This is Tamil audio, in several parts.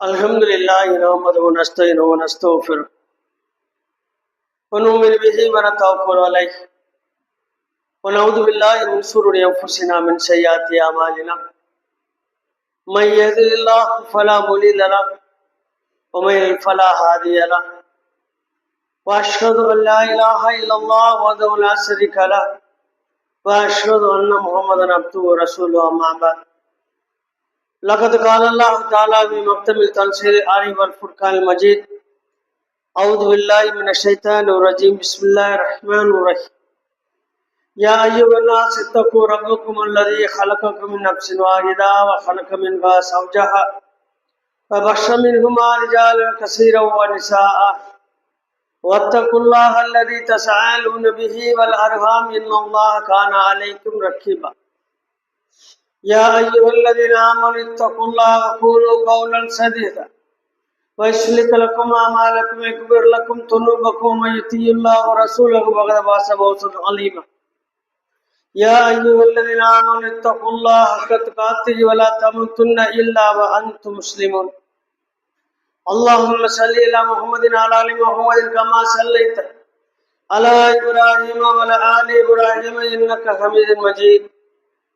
الحمد لله نحمده ونستعينه ونستغفره ونؤمن به ونتوكل عليه ونعوذ بالله من شرور انفسنا من سيئات اعمالنا من يهده الله فلا مضل له ومن يضلل فلا هادي له واشهد ان لا اله الا الله وحده لا شريك له واشهد ان محمدا عبده ورسوله اما بعد لقد قال الله تعالى في محكم التنزيل العلي والفرقان المجيد أعوذ بالله من الشيطان الرجيم بسم الله الرحمن الرحيم يا أيها الناس اتقوا ربكم الذي خلقكم من نفس واحدة وخلق منها زوجها وبث منهما رجالا كثيرا ونساء واتقوا الله الذي تساءلون به والأرحام إن الله كان عليكم رقيبا يا أيها الذين آمنوا اتقوا الله وقولوا قولا سديدا ويصلح لكم أعمالكم ويغفر لكم ذنوبكم ومن يطع الله ورسوله فقد فاز فوزا عظيما يا أيها الذين آمنوا اتقوا الله حق تقاته ولا تموتن إلا وأنتم مسلمون اللهم صل على محمد وعلى آل محمد كما صليت على إبراهيم وعلى آل إبراهيم إنك حميد مجيد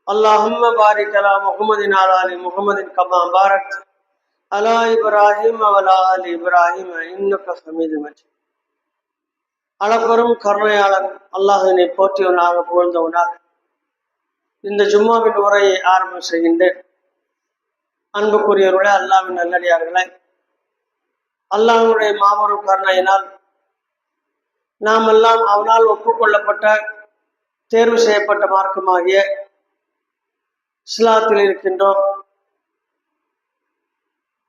اللهم بارك على محمد وعلى آل محمد كما باركت على إبراهيم وعلى آل إبراهيم إنك حميد مجيد அளப்பெரும் கருணையாளன் அல்லாஹ்வினை போற்றியவனாக புகழ்ந்தவனாக இந்த ஜும்மாவின் உரையை ஆரம்பம் செய்கின்றேன். அன்புக்குரியவர்களே, அல்லாஹ்வின் நல்லடியார்களே, அல்லாஹ்வுடைய மாபெரும் கருணையினால் நாம் எல்லாம் அவனால் ஒப்புக்கொள்ளப்பட்ட தேர்வு செய்யப்பட்ட மார்க்கமாகிய இஸ்லாத்தில் இருக்கின்றோம்.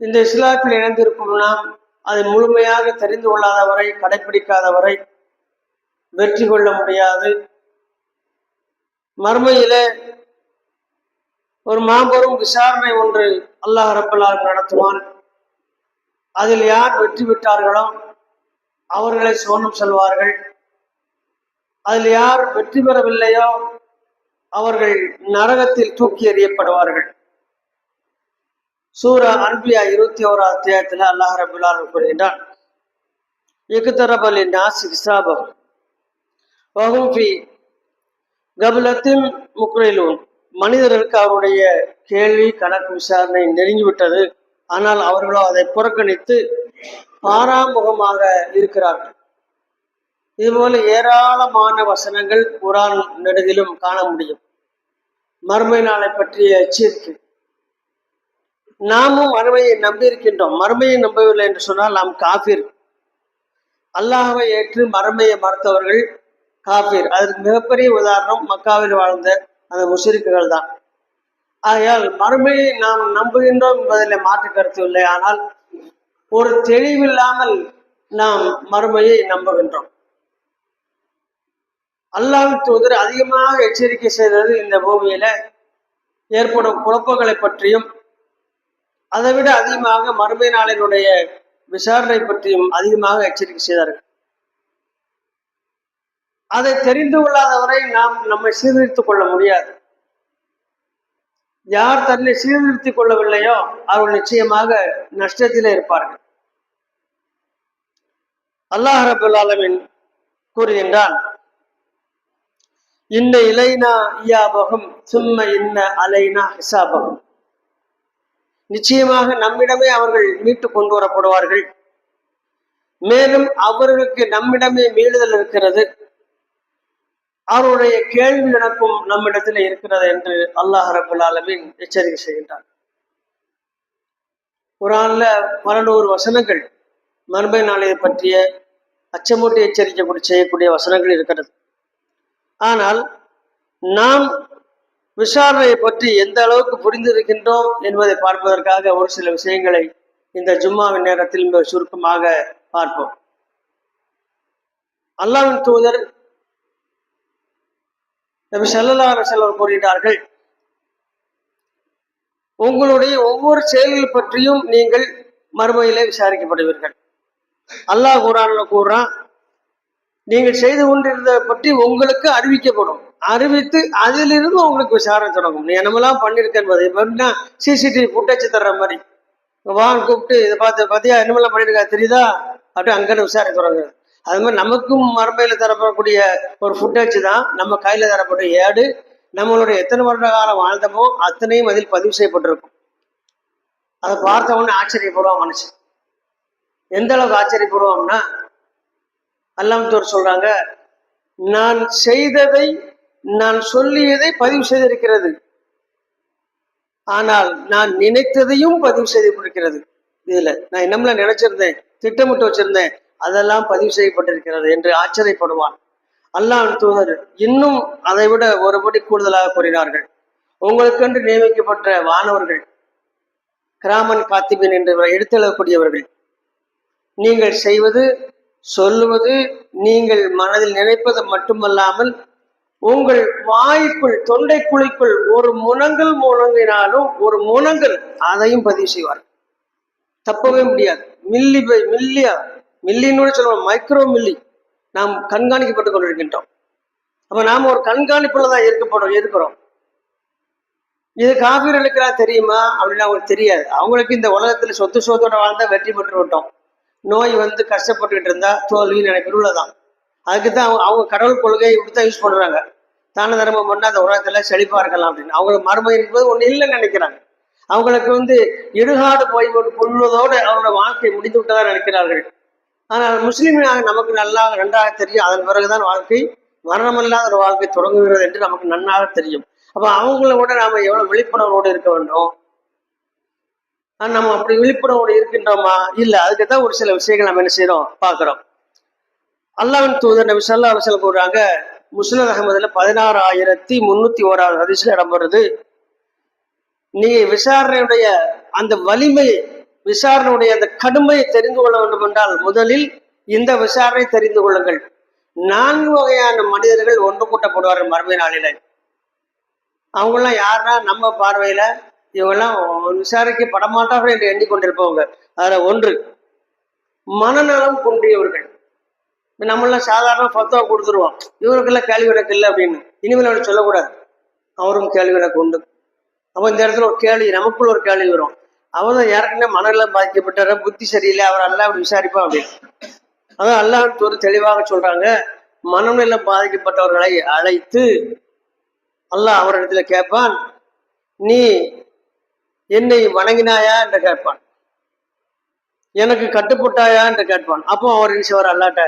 இந்த இஸ்லாத்தில் இணைந்திருக்கும் நாம் அதை முழுமையாக தெரிந்து கொள்ளாதவரை, கடைபிடிக்காதவரை வெற்றி கொள்ள முடியாது. மறுமையிலே ஒரு மாபெரும் விசாரணை ஒன்று அல்லாஹ் ரப்பல் ஆலமீன் நடத்துவான். அதில் யார் வெற்றி பெற்றார்களோ அவர்களை சுவனம் செல்வார்கள். அதில் யார் வெற்றி பெறவில்லையோ அவர்கள் நரகத்தில் தூக்கி எறியப்படுவார்கள். சூரா அன்பியா 21வது அத்தியாயத்தில் அல்லாஹ் ரப்பல் ஆலமீன் கூறுகின்றான், இக்தரப லின்னாஸி ஹிசாபஹும் வஹும் ஃபீ கஃலத்தின் முக்ரிலூன். மனிதர்களுக்கு அவருடைய கேள்வி கணக்கு விசாரணை நெருங்கிவிட்டது, ஆனால் அவர்களோ அதை புறக்கணித்து பாராமுகமாக இருக்கிறார்கள். இதுபோல ஏராளமான வசனங்கள் குர்ஆன் நெடுகிலும் காண முடியும். மறுமை நாளை பற்றிய எச்சரிக்கை. நாமும் மறுமையை நம்பி இருக்கின்றோம். மறுமையை நம்பவில்லை என்று சொன்னால் நாம் காஃபிர். அல்லாஹ்வை ஏற்று மறுமையை மறுத்தவர்கள் காஃபிர். அதற்கு மிகப்பெரிய உதாரணம் மக்காவில் வாழ்ந்த அந்த முஷ்ரிக்குகள் தான். ஆகையால் மறுமையை நாம் நம்புகின்றோம் என்பதில் மாற்று கருத்து இல்லை. ஆனால் ஒரு தெளிவில்லாமல் நாம் மறுமையை நம்புகின்றோம். அல்லாஹ்வின் தூதர் அதிகமாக எச்சரிக்கை செய்தது இந்த பூமியில ஏற்படும் குழப்பங்களை பற்றியும், அதைவிட அதிகமாக மறுமை நாளினுடைய விசாரணை பற்றியும் அதிகமாக எச்சரிக்கை செய்தார்கள். அதை தெரிந்து கொள்ளாதவரை நாம் நம்மை சீர்திருத்திக் கொள்ள முடியாது. யார் தன்னை சீர்திருத்திக் கொள்ளவில்லையோ அவர்கள் நிச்சயமாக நஷ்டத்திலே இருப்பார்கள். அல்லாஹ் ரப்பல் ஆலமீன் கூறுகின்றான், இன்ன இலைனா இயாபஹும் சும்ம இன்ன அலைனா ஹிசாபஹும். நிச்சயமாக நம்மிடமே அவர்கள் மீட்டு கொண்டு வரப்படுவார்கள், மேலும் அவர்களுக்கு நம்மிடமே மீளுதல் இருக்கிறது, அவருடைய கேள்வி கணக்கும் நம்மிடத்தில் இருக்கிறது என்று அல்லாஹ் ரப்பல் ஆலமீன் எச்சரிக்கை செய்கின்றார். குர்ஆன்ல 100 வசனங்கள் மறுமை நாளை பற்றிய அச்சமூட்டி எச்சரிக்கை செய்யக்கூடிய வசனங்கள் இருக்கிறது. ஆனால் நாம் விசாரணையை பற்றி எந்த அளவுக்கு புரிந்திருக்கின்றோம் என்பதை பார்ப்பதற்காக ஒரு சில விஷயங்களை இந்த ஜும்மாவின் நேரத்தில் மிக சுருக்கமாக பார்ப்போம். அல்லாஹ்வின் தூதர் நபி ஸல்லல்லாஹு அலைஹி வஸல்லம் கூறுகிறார்கள், உங்களுடைய ஒவ்வொரு செயல்கள் பற்றியும் நீங்கள் மறுமையிலே விசாரிக்கப்படுவீர்கள். அல்லாஹ் குர்ஆன்ல கூறுறான், நீங்கள் செய்து கொண்டிருந்ததை பற்றி உங்களுக்கு அறிவிக்கப்படும். அறிவித்து அதிலிருந்து உங்களுக்கு விசாரணை தொடங்கும். நீ என்னமெல்லாம் பண்ணிருக்க என்பதை சிசிடிவி ஃபுட்டேஜ் தர்ற மாதிரி வான்னு கூப்பிட்டு இதை பார்த்தியா என்னமெல்லாம் பண்ணிருக்கா தெரியுதா அப்படி அங்கே விசாரிக்க தொடங்குறது. அது மாதிரி நமக்கும் மரபையில தரப்படக்கூடிய ஒரு ஃபுட்டேஜ் தான் நம்ம கையில தரப்பட்ட ஏடு. நம்மளுடைய எத்தனை வருட காலம் வாழ்ந்தமோ அத்தனையும் அதில் பதிவு செய்யப்பட்டிருக்கும். அதை பார்த்த உடனே ஆச்சரியப்படுவான் மனுஷன். எந்த அளவுக்கு ஆச்சரியப்படுவோம்னா, அல்லாஹ் சொல்றாங்க, நான் செய்ததை நான் சொல்லியதை பதிவு செய்திருக்கிறது, ஆனால் நான் நினைத்ததையும் பதிவு செய்யப்பட்டிருக்கிறது. இதுல நான் என்னம்ல நினைச்சிருந்தேன், திட்டமிட்டு வச்சிருந்தேன், அதெல்லாம் பதிவு செய்யப்பட்டிருக்கிறது என்று ஆச்சரியப்படுவான். அல்லாஹ் தூதர் இன்னும் அதை விட ஒருபடி கூடுதலாக கூறினார்கள், உங்களுக்கென்று நியமிக்கப்பட்ட வானவர்கள் கிராமன் காத்திபின் என்று எடுத்தெழக்கூடியவர்கள், நீங்கள் செய்வது சொல்லுவது நீங்கள் மனதில் நினைப்பது மட்டுமல்லாமல் உங்கள் வாய்க்குள் தொண்டை குழிக்குள் ஒரு முனங்கல் முழங்கினாலும் ஒரு முனங்கல் அதையும் பதிவு செய்வார். தப்பவே முடியாது. மில்லி பை மில்லியா, மில்லின்னு சொல்லுவோம், மைக்ரோ மில்லி நாம் கண்காணிக்கப்பட்டுக் கொண்டிருக்கின்றோம். அப்ப நாம ஒரு கண்காணிப்புல தான் இருக்கிறோம். இது காபீர்களுக்கு தெரியுமா அப்படின்னு அவங்களுக்கு தெரியாது. அவங்களுக்கு இந்த உலகத்துல சொத்து சோத்தோட வாழ்ந்தா வெற்றி பெற்று விட்டோம், நோய் வந்து கஷ்டப்பட்டுக்கிட்டு இருந்தா தோல்வி நினைப்பில் உள்ளதான். அதுக்குதான் அவங்க கடவுள் கொள்கையை இப்படித்தான் யூஸ் பண்றாங்க. தான தர்மம் பண்ணா அந்த உலகத்துல செழிப்பா இருக்கலாம் அப்படின்னு. அவங்களுக்கு மறுமை என்பது ஒண்ணு இல்லைன்னு நினைக்கிறாங்க. அவங்களுக்கு இடுகாடு போய் கொள்வதோடு அவரோட வாழ்க்கை முடிந்து விட்டதா நினைக்கிறார்கள். ஆனால் முஸ்லீம்களாக நமக்கு நன்றாக தெரியும், அதன் பிறகுதான் வாழ்க்கை மரணமில்லாத ஒரு வாழ்க்கை தொடங்குகிறது என்று நமக்கு நன்றாக தெரியும். அப்ப அவங்களோட நாம எவ்வளவு விழிப்புணர்வோடு இருக்க வேண்டும். நம்ம அப்படி விழிப்புணர்வோடு இருக்கின்றோமா இல்ல? அதுக்குதான் ஒரு சில விஷயங்கள் நம்ம என்ன செய்யறோம் பாக்குறோம். அல்லாஹ்வின் தூதர் நபி ஸல்லல்லாஹு அலைஹி வஸல்லம் கூறாங்க, முஸ்னத் அஹ்மதுல 16,301 ஹதீஸ்ல இடம்பெறுது, நீ விசாரணையுடைய அந்த வலிமை, விசாரணையுடைய அந்த கடுமையை தெரிந்து கொள்ள வேண்டும் என்றால் முதலில் இந்த விசாரணை தெரிந்து கொள்ளுங்கள். 4 வகையான மனிதர்கள் ஒன்று கூட்டப்படுவார்கள் மறுமை நாளில. அவங்கெல்லாம் யாருன்னா நம்ம பார்வையில இவங்கெல்லாம் விசாரிக்கப்பட மாட்டார்கள் என்று எண்ணிக்கொண்டிருப்பவங்க. அதுல ஒன்று மனநலம் குன்றியவர்கள். நம்மளாம் சாதாரண ஃபத்வா கொடுத்துருவோம், இவருக்கெல்லாம் கேள்வி கணக்கு இல்லை அப்படின்னு. இனிமேல் அவர் சொல்லக்கூடாது, அவரும் கேள்வி கணக்கு உண்டு. அப்போ இந்த இடத்துல ஒரு கேள்வி, நமக்குள்ள ஒரு கேள்வி வரும், அவர் தான் ஏற்கனவே மனநலம் பாதிக்கப்பட்டார, புத்தி சரியில்லை, அவர் அல்லா அப்படி விசாரிப்பான் அப்படின்னு. அதான் அல்லாஹ் ஒரு தெளிவாக சொல்றாங்க, மனநலம் பாதிக்கப்பட்டவர்களை அழைத்து அல்லாஹ் அவரிடத்துல கேட்பான், நீ என்னை வணங்கினாயா என்று கேட்பான், எனக்கு கட்டுப்பட்டாயா என்று கேட்பான். அப்போ அவர் என்ன அல்லாட்ட,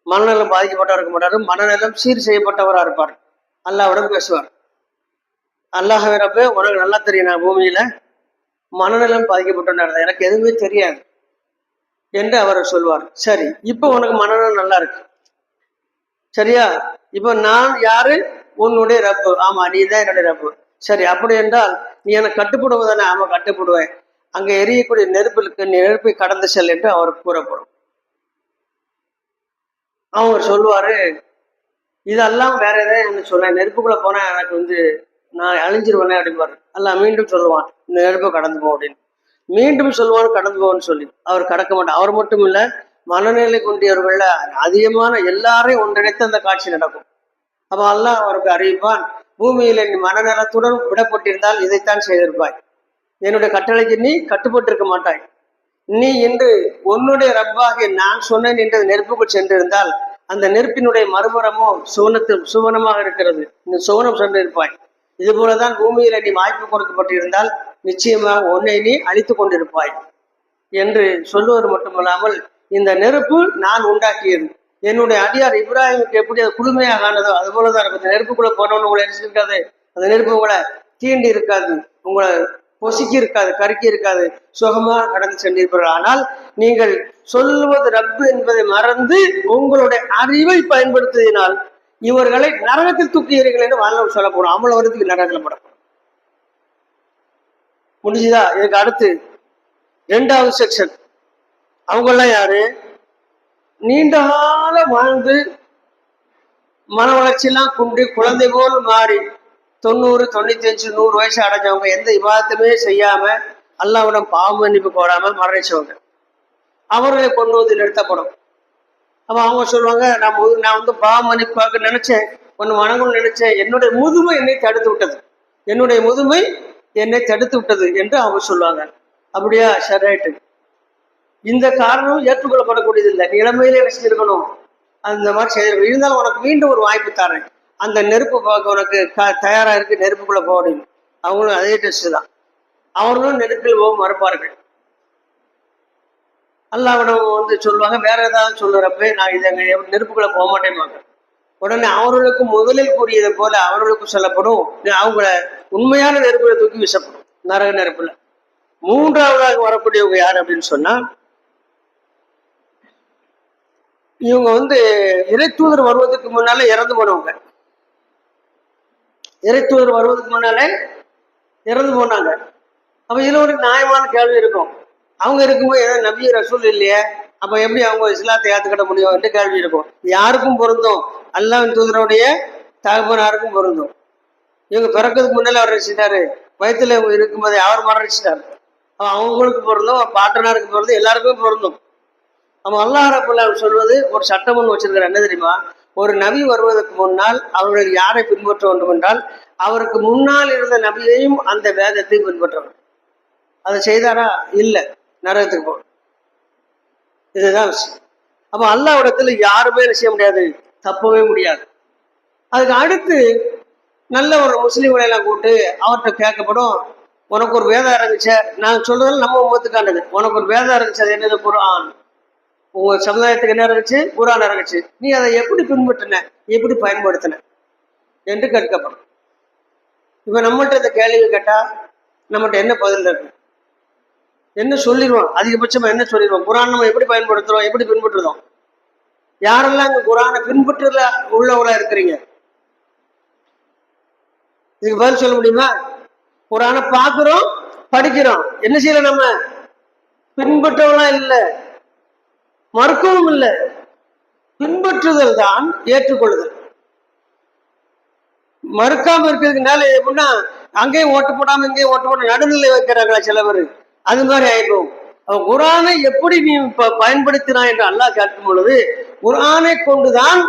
மனநலம் பாதிக்கப்பட்டவர் இருக்க மாட்டாரு, மனநலம் சீர் செய்யப்பட்டவரா இருப்பார். அல்லாஹ்விடம் பேசுவார். அல்லாஹ்வே ரப்பே, உனக்கு நல்லா தெரியும் நான் பூமியில மனநலம் பாதிக்கப்பட்டார், எனக்கு எதுவுமே தெரியாது என்று அவர் சொல்வார். சரி, இப்போ உனக்கு மனநலம் நல்லா இருக்கு, சரியா? இப்போ நான் யாரு? உன்னுடைய ரப்பு. ஆமா, நீ தான் என்னுடைய ரப்பு. சரி, அப்படி என்றால் நீ எனக்கு கட்டுப்படுவதானே? ஆமா, கட்டுப்படுவேன். அங்க எரியக்கூடிய நெருப்பிற்கு நெருப்பை கடந்து செல் என்று அவருக்கு கூறப்படும். அவர் சொல்லுவாரு, இதெல்லாம் வேற எதாவது என்ன சொல்ல, நெருப்புக்குள்ள போனா எனக்கு நான் அழிஞ்சிருவேனே அப்படிம்பாரு. அல்லாஹ் மீண்டும் சொல்லுவான், இந்த நெருப்பை கடந்து போ அப்படின்னு. மீண்டும் சொல்லுவான், கடந்து போன்னு சொல்லி. அவர் கடக்க மாட்டார். அவர் மட்டும் இல்ல, மனநிலை கொண்டியவர்கள அதிகமான எல்லாரையும் ஒன்றிணைத்து அந்த காட்சி நடக்கும். அப்ப அல்லாஹ் அவருக்கு அறிவிப்பான், பூமியில நீ மனநலத்துடன் விடப்பட்டிருந்தால் இதைத்தான் செய்திருப்பாய், என்னுடைய கட்டளைக்கு நீ கட்டுப்பட்டு இருக்க மாட்டாய். நீ இன்று உன்னுடைய ரப்பாக நான் சொன்னேன் என்று நெருப்புக்குள் சென்றிருந்தால் அந்த நெருப்பினுடைய மறுபுறமோ சுவனமாக இருக்கிறது, நீ சுவனம் சென்று இருப்பாய். இது போலதான் பூமியில நீ வாய்ப்பு கொடுக்கப்பட்டிருந்தால் நிச்சயமாக உன்னை நீ அழித்து கொண்டிருப்பாய் என்று சொல்லுவது மட்டுமல்லாமல், இந்த நெருப்பு நான் உண்டாக்கியது, என்னுடைய அடியார் இப்ராஹிமுக்கு எப்படி அது குளுமையாக ஆனதோ அது போலதான் இருக்கும். நெருப்புக்குள்ள போனவன்னு உங்களை இருக்காது, அந்த நெருப்பு உங்களை தீண்டி இருக்காது, உங்களை பொசுக்கி இருக்காது, கருக்கி இருக்காது, சுகமாக கடந்து சென்றிருப்பார்கள். ஆனால் நீங்கள் சொல்லுவது ரப்பு என்பதை மறந்து உங்களுடைய அறிவை பயன்படுத்தினால் இவர்களை நரகத்தில் தூக்குகிறீர்கள் என்று வாழ்நாள் சொல்லப்படும். அவ்வளவு வருதுக்கு நரகத்தில் படப்படும். முடிஞ்சுதா? இதுக்கு அடுத்து 2வது செக்ஷன். அவங்கெல்லாம் யாரு? நீண்ட காலம் வாழ்ந்து மன வளர்ச்சியெல்லாம் குன்றி குழந்தை போல் மாறி 90, 95, 100 வயசு அடைஞ்சவங்க, எந்த விவாதத்துமே செய்யாம அல்லாஹ்விடம் பாவ மன்னிப்பு கோராம மரணிச்சவங்க, அவர்களை கொண்டு வந்து நிறுத்தப்படும். அப்ப அவங்க சொல்லுவாங்க, நான் பாவ மன்னிப்பாக நினைச்சேன், ஒன்னு வணங்கணும்னு நினைச்சேன், என்னுடைய முதுமை என்னை தடுத்து விட்டது, என்னுடைய முதுமை என்னை தடுத்து விட்டது என்று அவங்க சொல்லுவாங்க. அப்படியா, சரி ரைட்டு. இந்த காரணம் ஏற்றுக்கொள்ளப்படக்கூடியது இல்லை. நீ இளமையிலே செஞ்சிருக்கணும், அந்த மாதிரி செய்திருக்கணும். இருந்தாலும் உனக்கு மீண்டும் ஒரு வாய்ப்பு தரேன், அந்த நெருப்பு பார்க்க உனக்கு தயாரா இருக்கு, நெருப்புக்குள்ள போகணும். அவங்களும் அதே டெஸ்ட் தான். அவர்களும் நெருப்பில் போக மறுப்பார்கள். அல்லாஹ்விடம் சொல்லுவாங்க, வேற ஏதாவது சொல்லுறப்ப நான் இதை நெருப்புக்குள்ள போக மாட்டேன்பாங்க. உடனே அவர்களுக்கு முதலில் கூறியதை போல அவர்களுக்கு சொல்லப்படும், அவங்கள உண்மையான நெருப்புல தூக்கி வீசப்படும், நரக நெருப்புல. மூன்றாவதாக வரக்கூடியவங்க யார் அப்படின்னு சொன்னா, இவங்க இறை தூதர் வருவதற்கு முன்னால இறந்து போனவங்க. இறை தூதர் வருவதற்கு முன்னாலே இறந்து போனாங்க. அப்ப இதுல ஒரு நியாயமான கேள்வி இருக்கும். அவங்க இருக்கும்போது ஏதாவது நபி ரசூல் இல்லையே, அப்ப எப்படி அவங்க இஸ்லாத்தை ஏத்துக்கிட முடியும் என்று கேள்வி இருக்கும். யாருக்கும் பொருந்தும், அல்லாஹ்வின் தூதருடைய தகப்பனாருக்கும் பொருந்தும். இவங்க பிறக்கிறதுக்கு முன்னால அவர் ரசிட்டாரு, வயிற்றுல இருக்கும்போதே அவர் மரணிச்சிட்டாரு. அவங்களுக்கு பொருந்தும், பாட்டனாருக்கு பொருந்தும், எல்லாருக்குமே பொருந்தும். நம்ம அல்லாஹ் ரப்பல் ஆலமீன் சொல்வது ஒரு சட்டம் ஒன்று வச்சிருக்கிற, என்ன தெரியுமா? ஒரு நபி வருவதற்கு முன்னால் அவர்கள் யாரை பின்பற்ற வேண்டும் என்றால், அவருக்கு முன்னால் இருந்த நபியையும் அந்த வேதத்தையும் பின்பற்ற வேண்டும். அதை செய்தாரா? இல்லை, நரகத்துக்கு போகணும். இதுதான் விஷயம். அப்ப அல்லாஹ்விடத்துல யாருமே செய்ய முடியாது, தப்பவே முடியாது. அதுக்கு அடுத்து நல்ல ஒரு முஸ்லீம்களை எல்லாம் கூப்பிட்டு அவர்கிட்ட கேட்கப்படும், உனக்கு ஒரு வேதம் இறங்குச்ச, நான் சொல்றதுல நம்ம உமத்துக்கானது, உனக்கு ஒரு வேதம் இறங்குச்சு, அது என்னது? குர்ஆன். உங்க சமுதாயத்துக்கு என்ன இறங்குச்சு? குர்ஆன் இறங்குச்சு. நீ அதை எப்படி பின்பற்றின, எப்படி பயன்படுத்தின என்று கேட்கப்படும். இப்ப நம்மகிட்ட இந்த கேள்வி கேட்டா நம்மகிட்ட என்ன பதில் இருக்கு? என்ன சொல்லிடுவோம்? அதிகபட்சமா என்ன சொல்லிடுவோம்? குர்ஆன் நம்ம எப்படி பயன்படுத்துறோம், எப்படி பின்பற்றுறோம்? யாரெல்லாம் இங்க குர்ஆனை பின்பற்றுல உள்ளவங்களா இருக்கிறீங்க? இதுக்கு பதில் சொல்ல முடியுமா? குர்ஆனை பார்க்கிறோம், படிக்கிறோம், என்ன செய்யல? நம்ம பின்பற்றவங்களா இல்லை, மறுக்கவும் இல்லை. பின்பற்றுதல் தான் ஏற்றுக்கொள்ளுதல். மறுக்காம இருக்கிறதுனால எப்படின்னா, அங்கேயும் ஓட்டு போடாம இங்கேயும் ஓட்டு போட நடுநிலை வைக்கிறாங்களா சில பேர், அது மாதிரி ஆயிடும். குர்ஆனை எப்படி நீ பயன்படுத்தினாய் என்று அல்லாஹ் கேட்கும் பொழுது, குர்ஆனை கொண்டுதான்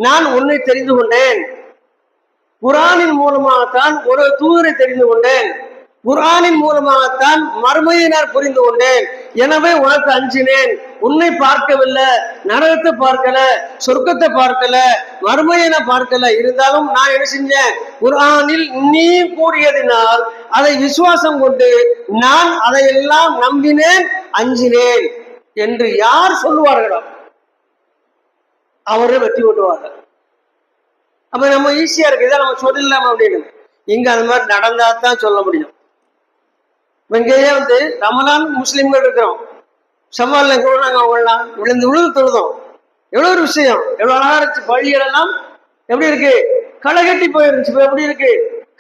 நான் உன்னை தெரிந்து கொண்டேன், குர்ஆனின் மூலமாகத்தான் ஒரு தூதரை தெரிந்து கொண்டேன், குர்ஆனின் மூலமாகத்தான் மறுமையை நான் புரிந்து கொண்டேன், எனவே உனக்கு அஞ்சினேன். உன்னை பார்க்கவில்லை, நரகத்தை பார்க்கல, சொர்க்கத்தை பார்க்கல, மறுமையை நான் பார்க்கல, இருந்தாலும் நான் என்ன செஞ்சேன்? குர்ஆனில் நீ கூறியதினால் அதை விசுவாசம் கொண்டு நான் அதையெல்லாம் நம்பினேன், அஞ்சினேன் என்று யார் சொல்லுவார்களோ அவரை வெற்றி கொண்டுவார்கள். அப்ப நம்ம ஈஸியா இருக்கு, இதை நம்ம சொல்லலாம் அப்படின்னு. இங்க அது மாதிரி நடந்தா தான் சொல்ல முடியும். இங்கேயே ரமலான் முஸ்லிம்கள் இருக்கிறோம், சவால்ல நாங்க அவங்களாம் விழுந்து விழுந்து தொழுதோம். எவ்வளவு ஒரு விஷயம், எவ்வளவு அழகா இருந்துச்சு. பள்ளிகள் எல்லாம் எப்படி இருக்கு? களை கட்டி போயிருந்துச்சு. இப்ப எப்படி இருக்கு?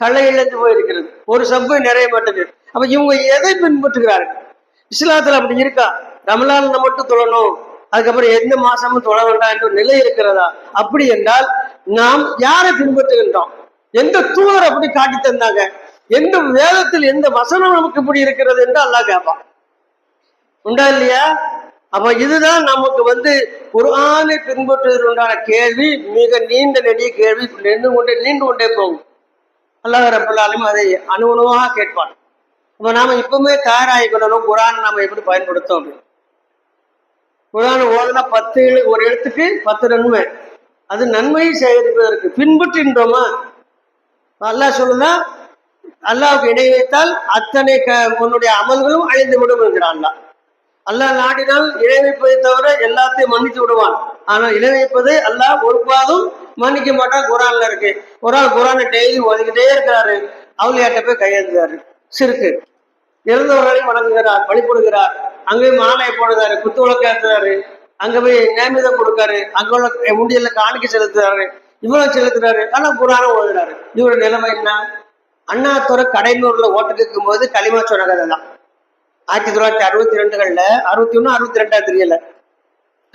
களை இழந்து போயிருக்கிறது, ஒரு சப்பு நிறைய மாட்டேங்குது. அப்ப இவங்க எதை பின்பற்றுகிறார்கள்? இஸ்லாத்துல அப்படி இருக்கா? ரமலான்ல மட்டும் தொழணும், அதுக்கப்புறம் எந்த மாசமும் தொழ வேண்டாம் என்ற நிலை இருக்கிறதா? அப்படி என்றால் நாம் யாரை பின்பற்றுகின்றோம்? எந்த தூதர் அப்படி காட்டி தந்தாங்க? எந்த வேதத்தில் எந்த வசனம் நமக்கு இப்படி இருக்கிறது என்று அல்லாஹ் கேட்பான். உண்டா இல்லையா? அப்ப இதுதான் நமக்கு குர்ஆனை பின்பற்றுவதற்கு உண்டான கேள்வி. மிக நீண்ட நெடிய கேள்வி, நீண்டு கொண்டே போகும். அல்லாஹ் ரப்பல் ஆலமீன் அதை அணுவணுவாக கேட்பான். அப்ப நாம இப்பவுமே தயாராகிக்கணும், குர்ஆன் நாம எப்படி பயன்படுத்தோம் அப்படின்னு. குர்ஆன் ஓதுனா 10 ஒரு எழுத்துக்கு 10 நன்மை. அது நன்மையை சேகரிப்பதற்கு. பின்பற்றுகின்றோமா? அல்லாஹ் சொல்லுதா, அல்லாஹ்வுக்கு இணை வைத்தால் அத்தனை உன்னுடைய அமல்களும் அழிந்து விடும் என்கிறான் அல்லாஹ். அல்லாஹ் நாடினால் இணை வைப்பதை தவிர எல்லாத்தையும் மன்னித்து விடுவான். ஆனால் இணை வைப்பதை அல்லாஹ் ஒருபாதும் மன்னிக்க மாட்டான். குர்ஆன்ல இருக்கு. ஒரு ஆள் குர்ஆனை டெய்லி ஓதிக்கிட்டே இருக்கிறாரு, அவளியாட்ட போய் கையெழுந்தாரு, சிறுக்கு. இறந்தவர்களையும் வணங்குகிறார், வழிபடுகிறார், அங்கேயும் மாலையை போடுறாரு, குத்து விளக்கு ஏற்றுறாரு, அங்க போய் நேமிதம் கொடுக்காரு, அங்க உள்ள முண்டியல்ல காணிக்கை செலுத்துறாரு, இவ்வளவு செலுத்துறாரு, ஆனா குர்ஆனை ஓதுறாரு. இவரோட நிலைமை என்ன? அண்ணாதுரை கடைநூறுல ஓட்டு கேட்கும் போது களிமா சொன்ன கதை தான். 1962 61 62 தெரியல,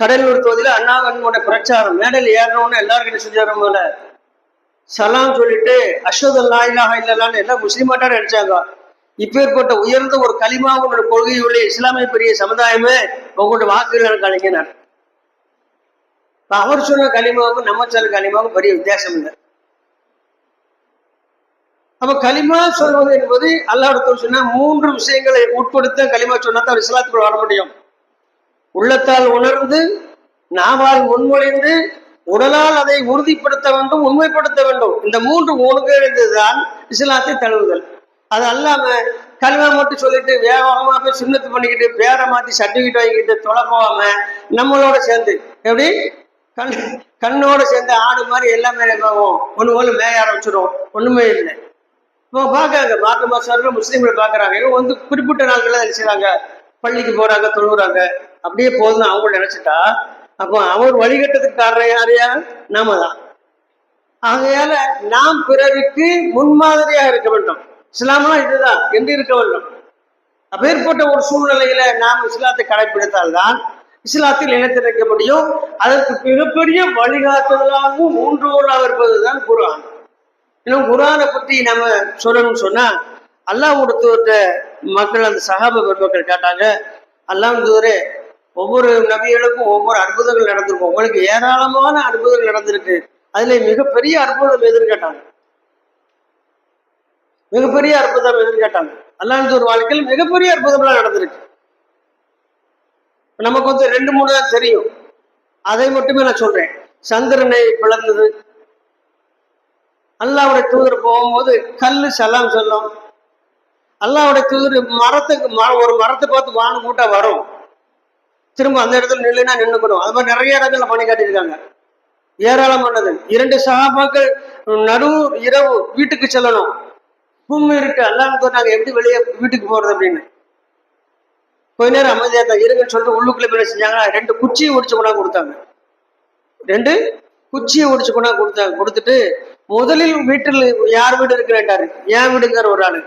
கடலூர் தொகுதியில அண்ணாவினுடைய பிரச்சாரம் மேடையில் ஏறணும்னு எல்லாரும் என்ன செஞ்சாரும் போல சலாம் சொல்லிட்டு அஷ்ஹது அல்லா இலாஹா இல்லல்லாஹ்னு எல்லாம் முஸ்லிமாட்டா நினைச்சாங்க. இப்பேற்பட்ட உயர்ந்த ஒரு கலிமாவுடைய கொள்கையுள்ள இஸ்லாமிய பெரிய சமுதாயமே உங்களுடைய வாக்குகள் எனக்கு அழைக்கினார். அவர் சொன்ன கலிமாவுக்கும் நம்ம சொன்ன கலிமாவுக்கும் பெரிய வித்தியாசம் இல்லை. அப்ப களிமா சொல்வது என்பது அல்லாஹ் சொன்னா 3 விஷயங்களை உட்படுத்த களிமா சொன்னா தான் இஸ்லாத்துக்குள் வர முடியும். உள்ளத்தால் உணர்ந்து, நாவால் முன்மொழிந்து, உடலால் அதை உறுதிப்படுத்த வேண்டும், உண்மைப்படுத்த வேண்டும். இந்த 3 ஒழுங்கிருந்துதான் இஸ்லாத்தை தழுவுதல். அது அல்லாம களிமா மட்டும் சொல்லிட்டு வேகமா போய் சுண்ணத்து பண்ணிக்கிட்டு பேரை மாத்தி சர்டிபிகேட் வாங்கிக்கிட்டு தொலை போகாம நம்மளோட சேர்ந்து எப்படி கண்ணோட சேர்ந்து ஆடு மாதிரி எல்லாமே போவோம், ஒண்ணு போல மேய ஆரம்பிச்சிடும், ஒண்ணுமே இல்லை. இப்போ பார்க்காங்க மாற்று மாசம் முஸ்லீம்கள் பார்க்குறாங்க, வந்து குறிப்பிட்ட நாட்கள்லாம் நினைச்சாங்க பள்ளிக்கு போறாங்க, தொழுகிறாங்க, அப்படியே போதும் அவங்க நினைச்சிட்டா அப்போ அவர் வழிகட்டத்துக்கு காரணம் யாரையா? நாம தான். ஆகையால நாம் பிறருக்கு முன்மாதிரியா இருக்க வேண்டும். இஸ்லாம்லாம் இதுதான் என்று இருக்க வேண்டும். அப்பேற்பட்ட ஒரு சூழ்நிலையில நாம் இஸ்லாத்தை கடைபிடித்தால்தான் இஸ்லாத்தில் நிலைத்திருக்க முடியும். அதற்கு மிகப்பெரிய வழிகாட்டுதலாகவும் ஊன்றுகோலாக இருப்பதுதான் குர்ஆன். இன்னும் குர்ஆனை பற்றி நம்ம சொல்லணும்னு சொன்னா, அல்லாஹ் கொடுத்த மக்கள் அந்த சஹாபா பெருமக்கள் கேட்டாங்க, அல்லாஹ் தூதரே, ஒவ்வொரு நபிகளுக்கும் ஒவ்வொரு அற்புதங்கள் நடந்திருக்கும், உங்களுக்கு ஏராளமான அற்புதங்கள் நடந்திருக்கு, அதுல மிகப்பெரிய அற்புதம் எதுன்னு கேட்டாங்க. மிகப்பெரிய அற்புதம் எதுன்னு கேட்டாங்க. அல்லாஹ் தூதர் வாழ்க்கையில் மிகப்பெரிய அற்புதம்லாம் நடந்திருக்கு. நமக்கு வந்து 2-3 தான் தெரியும், அதை மட்டுமே நான் சொல்றேன். சந்திரனை பிளந்தது, அல்லாஹ்வுடைய தூதர் போகும்போது கல்லு சலாம் சொல்லும். அல்லாஹ்வுடைய தூதர் ஒரு மரத்தை பார்த்து வானம் கூட்டா வரும், திரும்ப அந்த இடத்துல நில்லுனா நின்றுக்கணும். அது மாதிரி நிறைய இடங்கள்ல பண்ணி காட்டியிருக்காங்க, ஏராளமானது. 2 சஹாபாக்கள் நடு இரவு வீட்டுக்கு செல்லணும், பூமி இருக்கு, அல்லாஹ் நாங்க எப்படி வெளியே வீட்டுக்கு போறது அப்படின்னு. கொஞ்ச நேரம் அமைதியா இருந்தாங்க, இருங்கன்னு சொல்லிட்டு உள்ளுக்குள்ள என்ன செஞ்சாங்க, 2 குச்சியை ஒடிச்சு கொண்டாந்து கொடுத்தாங்க. 2 குச்சியை ஒடிச்சு கொண்டாந்து கொடுத்துட்டு, முதலில் வீட்டில் யார் வீடு இருக்கிறாரு, என் வீடுங்கிற ஒரு ஆளு,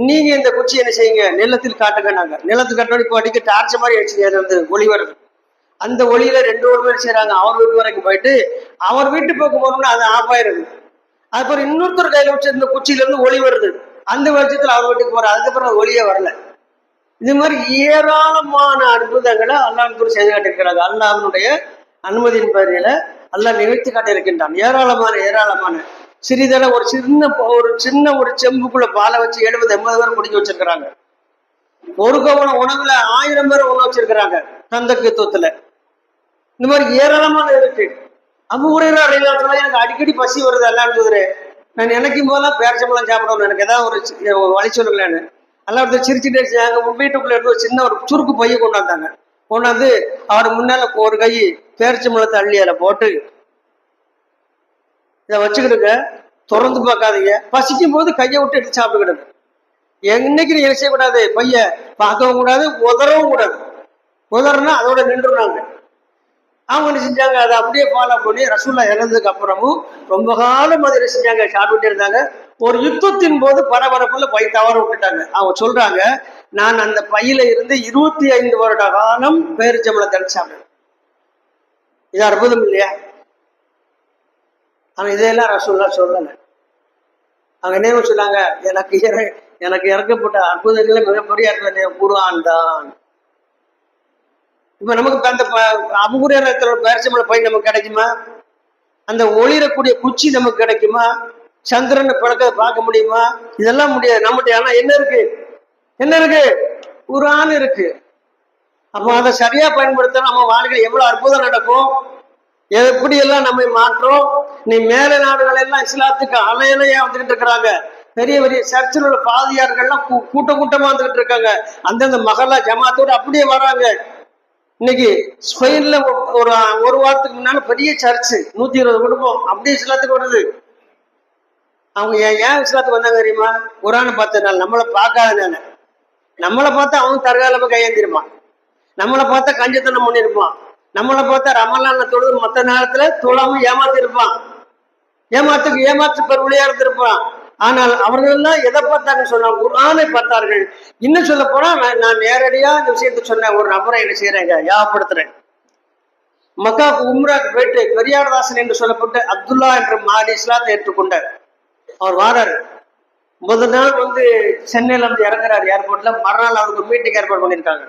நீங்க இந்த குச்சி என்ன செய்யுங்க, நிலத்தில் காட்டுங்கன்னாங்க. நிலத்துக்கு காட்டணும். இப்போ அடிக்க டார்ச் மாதிரி அடிச்சு வந்து ஒளி வருது, அந்த ஒளியில 2 பேர் செய்யறாங்க. அவர் வீட்டு வரைக்கும் போயிட்டு அவர் வீட்டு பக்கம் போகணும்னா அது ஆஃப் ஆயிருது. அதுக்கப்புறம் இன்னொருத்தர் கையில வச்சு இந்த குச்சியில இருந்து ஒளி வருது, அந்த வெளிச்சத்துல அவர் வீட்டுக்கு போற, அதுக்கப்புறம் ஒளியே வரல. இது மாதிரி ஏராளமான அற்புதங்களை அல்லாஹ் செய்து காட்டியிருக்கிறாங்க. அல்லாஹ்வுடைய அனுமதியின் பேரில அல்லாஹ் நிகழ்த்தி காட்டியிருக்கின்றான். ஏராளமான சிறிதள ஒரு சின்ன ஒரு செம்புக்குள்ள பாலை வச்சு 70-80 பேர் குடிக்க வச்சிருக்கிறாங்க. ஒரு கவனம் உணவுல 1000 பேர் உணவு வச்சிருக்கிறாங்க கந்தத்துவத்துல. இந்த மாதிரி ஏராளமான இருக்கு. அபூ ஹுரைரா ரலியல்லாஹு எனக்கு அடிக்கடி பசி வருது, அல்லாஹ் தூதரே, நான் நினைக்கும் போதெல்லாம் பேரிச்சம்பழம் சாப்பிடணும், எனக்கு ஏதாவது ஒரு வழி சொல்லுங்களேன்னு. அல்லாஹ் சிரிச்சுட்டே வீட்டுக்குள்ள இருந்து ஒரு சின்ன ஒரு சுருக்கு பைய கொண்டாந்தாங்க. கொண்டாந்து அவர் முன்னால ஒரு கை பேரிச்சம்பழத்தை அள்ளி அதில் போட்டு, இதை வச்சுக்கிடுங்க, திறந்து பார்க்காதீங்க, பசிக்கும் போது கையை விட்டு எடுத்து சாப்பிட்டுக்கிடுங்க. என்னைக்கு நீங்க செய்யக்கூடாது, பைய பார்க்கவும் கூடாது, உதறவும் கூடாது. உதறனா அதோட நின்றுனாங்க. அவங்க என்ன செஞ்சாங்க, அதை அப்படியே ஃபாலோ பண்ணி ரசூல்லா இறந்ததுக்கு அப்புறமும் ரொம்ப காலம் அதை செஞ்சாங்க, சாப்பிட்டுட்டே இருந்தாங்க. ஒரு யுத்தத்தின் போது பரபரப்புல பை தவற விட்டுட்டாங்க. அவங்க சொல்றாங்க, நான் அந்த பையில இருந்து 25 வருட காலம் பேரிச்சம்பழத்தை எடுத்து சாப்பிட்டேன். இது அற்புதம் இல்லையா? ஆனா இதையெல்லாம் ரசூல்லா சொல்லல. அவங்க என்ன சொன்னாங்க, எனக்கு இறக்கப்பட்ட அற்புதங்கள மிகப்பெரிய அற்புதம் குர்ஆன் தான். இப்ப நமக்கு அந்த அபூ ஹுரைரா பேரிச்சம்பழ பை நமக்கு கிடைக்குமா? அந்த ஒளிரக்கூடிய குச்சி நமக்கு கிடைக்குமா? சந்திரனை பார்க்க முடியுமா? இதெல்லாம் முடியாது நம்மகிட்ட. ஆனா என்ன இருக்கு? குர்ஆன் இருக்கு. அப்போ அதை சரியா பயன்படுத்த நம்ம வாழ்க்கையில் எவ்வளவு அற்புதம் நடக்கும், எப்படி எல்லாம் நம்மை மாற்றோம். நீ மேல நாடுகள் எல்லாம் இஸ்லாத்துக்கு அலையலையா வந்துகிட்டு இருக்கிறாங்க. பெரிய பெரிய சர்ச்சில் உள்ள பாதியார்கள்லாம் கூட்டமா வந்துகிட்டு இருக்காங்க. அந்தந்த மகல்லா ஜமாத்தோடு அப்படியே வராங்க. இன்னைக்கு ஸ்பெயின்ல ஒரு வாரத்துக்கு முன்னால பெரிய சர்ச்சு 120 குடும்பம் அப்படியே இஸ்லாத்துக்கு வருது. அவங்க ஏன் இஸ்லாத்துக்கு வந்தாங்க தெரியுமா? குர்ஆனை பார்த்ததுனால. நம்மளை பார்க்காதனால. நம்மளை பார்த்தா அவன் தற்காலமா கையேந்திருப்பான், நம்மளை பார்த்தா கஞ்சத்தனம் பண்ணிருப்பான், நம்மளை பார்த்தா ரமலான்ல தொழுது மற்ற நேரத்துல தொழாம ஏமாத்திருப்பான், ஏமாற்று பெருவழியா இருந்திருப்பான். ஆனால் அவர்கள் எல்லாம் எதை பார்த்தாங்கன்னு சொன்னா குர்ஆனை பார்த்தார்கள். இன்னும் சொல்ல போனா நான் நேரடியா இந்த விஷயத்த சொன்ன ஒரு நபரை என்ன செய்யறேங்க, யாபப்படுத்துறேன். மக்காவுக்கு உம்ராக்கு போயிட்டு பெரியார்தாசன் என்று சொல்லப்பட்ட அப்துல்லா என்ற மாடி இஸ்லாத்தை ஏற்றுக்கொண்ட அவர் வாராரு. முதல் நாள் வந்து சென்னையில வந்து இறங்குறாரு ஏர்போர்ட்ல. மறுநாள் அவருக்கு மீட்டிங் ஏற்பாடு பண்ணியிருக்காங்க